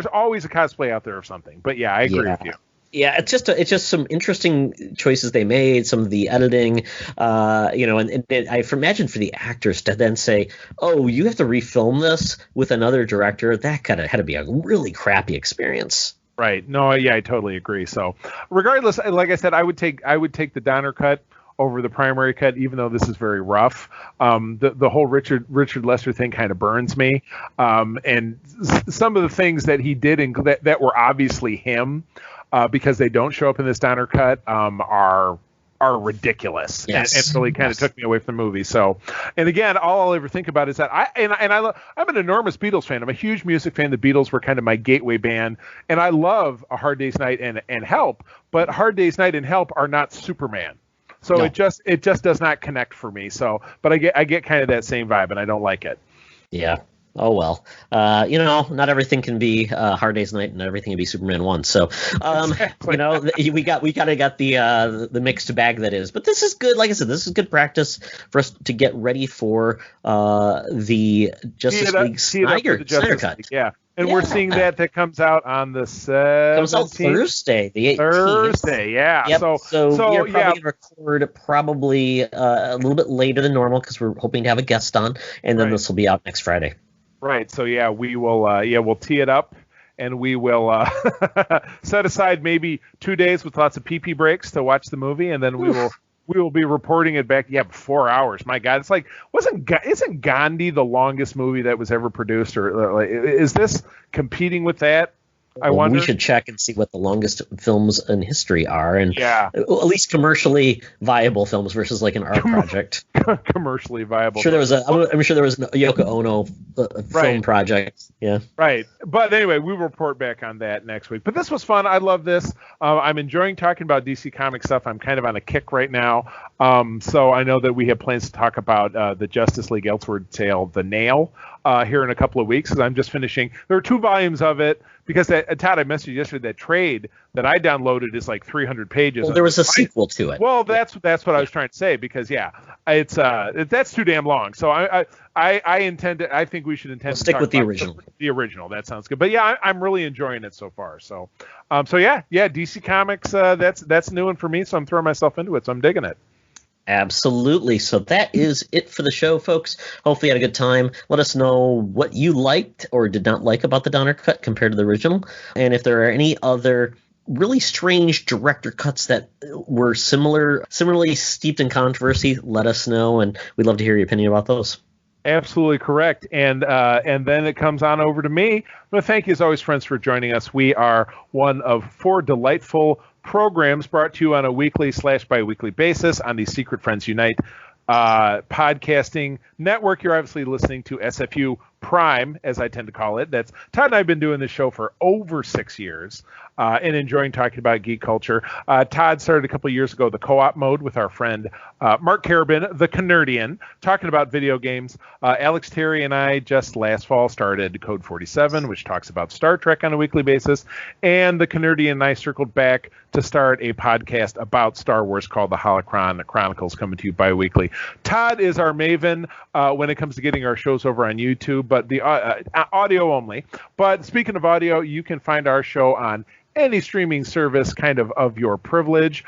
always a cosplay out there of something. But yeah, I agree with you. Yeah, it's just some interesting choices they made, some of the editing, and I imagine for the actors to then say, oh, you have to refilm this with another director, that kind of had to be a really crappy experience. Right. No, yeah, I totally agree. So regardless, like I said, I would take the Donner cut over the primary cut, even though this is very rough. The whole Richard Lester thing kind of burns me. And some of the things that he did that were obviously him, because they don't show up in this Donner cut, are are ridiculous. Yes. And really kind of took me away from the movie. So, and again, all I'll ever think about is that I'm an enormous Beatles fan. I'm a huge music fan. The Beatles were kind of my gateway band, and I love A Hard Day's Night and Help, but Hard Day's Night and Help are not Superman. So No. it just does not connect for me. So, but I get kind of that same vibe, and I don't like it. Yeah. Oh well, not everything can be Hard Day's Night, and everything can be Superman 1. So, Exactly. we kind of got the mixed bag that is. But this is good. Like I said, this is good practice for us to get ready for the Justice League Snyder cut. League, yeah. And we're seeing that comes out on the 17th. Comes out Thursday, the 18th. Thursday, yeah. Yep. So we are probably going to record probably a little bit later than normal because we're hoping to have a guest on, and then this will be out next Friday. Right. So yeah, we will. We'll tee it up, and we will set aside maybe 2 days with lots of pee breaks to watch the movie, and then we will be reporting it back. Yeah, 4 hours. My God, it's like isn't Gandhi the longest movie that was ever produced, or like, is this competing with that? I wonder. We should check and see what the longest films in history are, and at least commercially viable films versus like an art project. Commercially viable. I'm sure there was a Yoko Ono film project. Yeah. Right. But anyway, we will report back on that next week. But this was fun. I love this. I'm enjoying talking about DC Comics stuff. I'm kind of on a kick right now. So I know that we have plans to talk about the Justice League Elseworld tale, The Nail, here in a couple of weeks, because I'm just finishing. There are 2 volumes of it. Because Todd, I messaged you yesterday, that trade that I downloaded is like 300 pages. Well, there was a sequel to it. Well, that's what I was trying to say, because it's that's too damn long. So I think we should to stick with the original. The original, that sounds good. But yeah, I'm really enjoying it so far. So DC Comics, that's new one for me. So I'm throwing myself into it. So I'm digging it. Absolutely. So that is it for the show, folks. Hopefully you had a good time. Let us know what you liked or did not like about the Donner cut compared to the original. And if there are any other really strange director cuts that were similarly steeped in controversy, let us know. And we'd love to hear your opinion about those. Absolutely correct. And then it comes on over to me. Well, thank you as always, friends, for joining us. We are one of 4 delightful programs brought to you on a weekly/bi-weekly basis on the Secret Friends Unite podcasting network. You're obviously listening to SFU Prime, as I tend to call it. That's Todd and I have been doing this show for over 6 years and enjoying talking about geek culture. Todd started a couple of years ago the co-op mode with our friend Mark Carabin, the Canardian, talking about video games. Alex Terry and I just last fall started Code 47, which talks about Star Trek on a weekly basis. And the Canardian and I circled back to start a podcast about Star Wars called the Holocron Chronicles, coming to you bi-weekly. Todd is our maven when it comes to getting our shows over on YouTube, but the audio only. But speaking of audio, you can find our show on any streaming service kind of your privilege.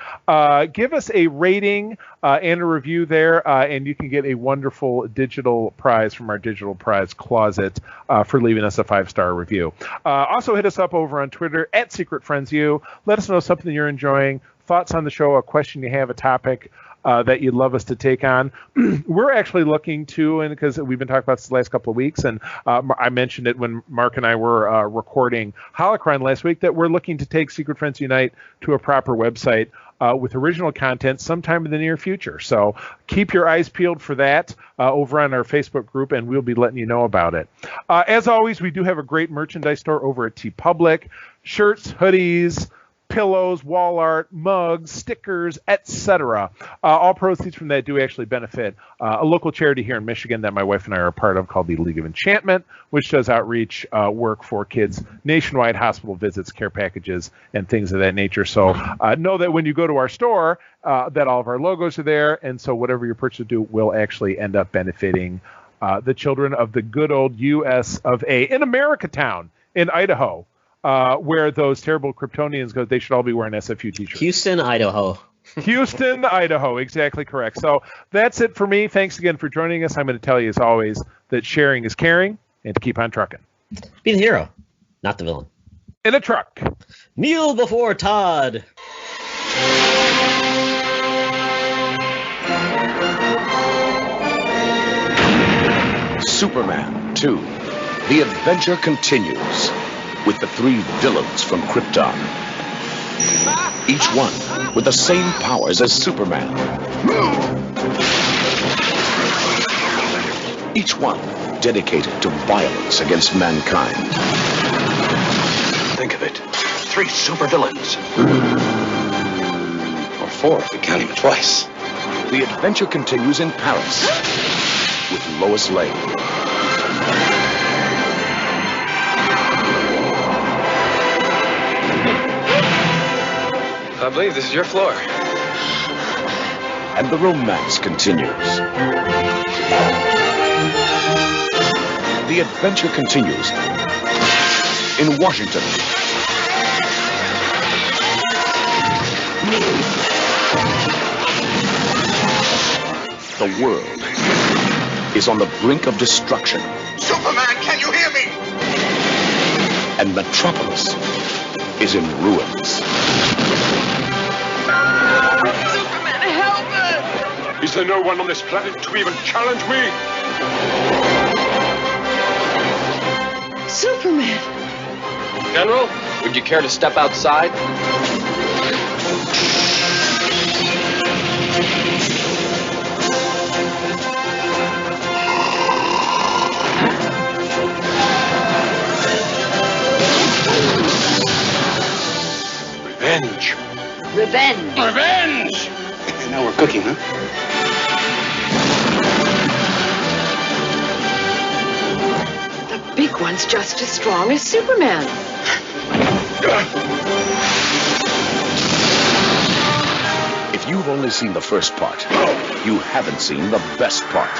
Give us a rating and a review there, and you can get a wonderful digital prize from our digital prize closet for leaving us a 5-star review. Also hit us up over on Twitter at Secret Friends U. Let us know something you're enjoying, thoughts on the show, a question you have, a topic that you'd love us to take on. We're actually looking to, and because we've been talking about this the last couple of weeks, and I mentioned it when Mark and I were recording Holocron last week, that we're looking to take Secret Friends Unite to a proper website with original content sometime in the near future. So keep your eyes peeled for that over on our Facebook group, and we'll be letting you know about it. As always, we do have a great merchandise store over at TeePublic. Shirts, hoodies, pillows, wall art, mugs, stickers, etc. All proceeds from that do actually benefit a local charity here in Michigan that my wife and I are a part of called the League of Enchantment, which does outreach work for kids nationwide, hospital visits, care packages, and things of that nature. So know that when you go to our store, that all of our logos are there, and so whatever your purchase do will actually end up benefiting the children of the good old U.S. of A. in Americatown in Idaho. Where those terrible Kryptonians go, they should all be wearing SFU t-shirts. Houston, Idaho. Houston, Idaho. Exactly correct. So that's it for me. Thanks again for joining us. I'm going to tell you, as always, that sharing is caring, and to keep on trucking. Be the hero, not the villain. In a truck. Kneel before Todd. Superman 2. The adventure continues with the 3 villains from Krypton. Each one with the same powers as Superman. Each one dedicated to violence against mankind. Think of it. 3 supervillains. Or 4 if we count him twice. The adventure continues in Paris with Lois Lane. I believe this is your floor. And the romance continues. The adventure continues in Washington. The world is on the brink of destruction. Superman, can you hear me? And Metropolis is in ruins. Superman, help us! Is there no one on this planet to even challenge me? Superman! General, would you care to step outside? Revenge! Revenge! Revenge! Now we're cooking, huh? The big one's just as strong as Superman. If you've only seen the first part, you haven't seen the best part.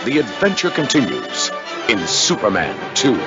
The adventure continues in Superman 2.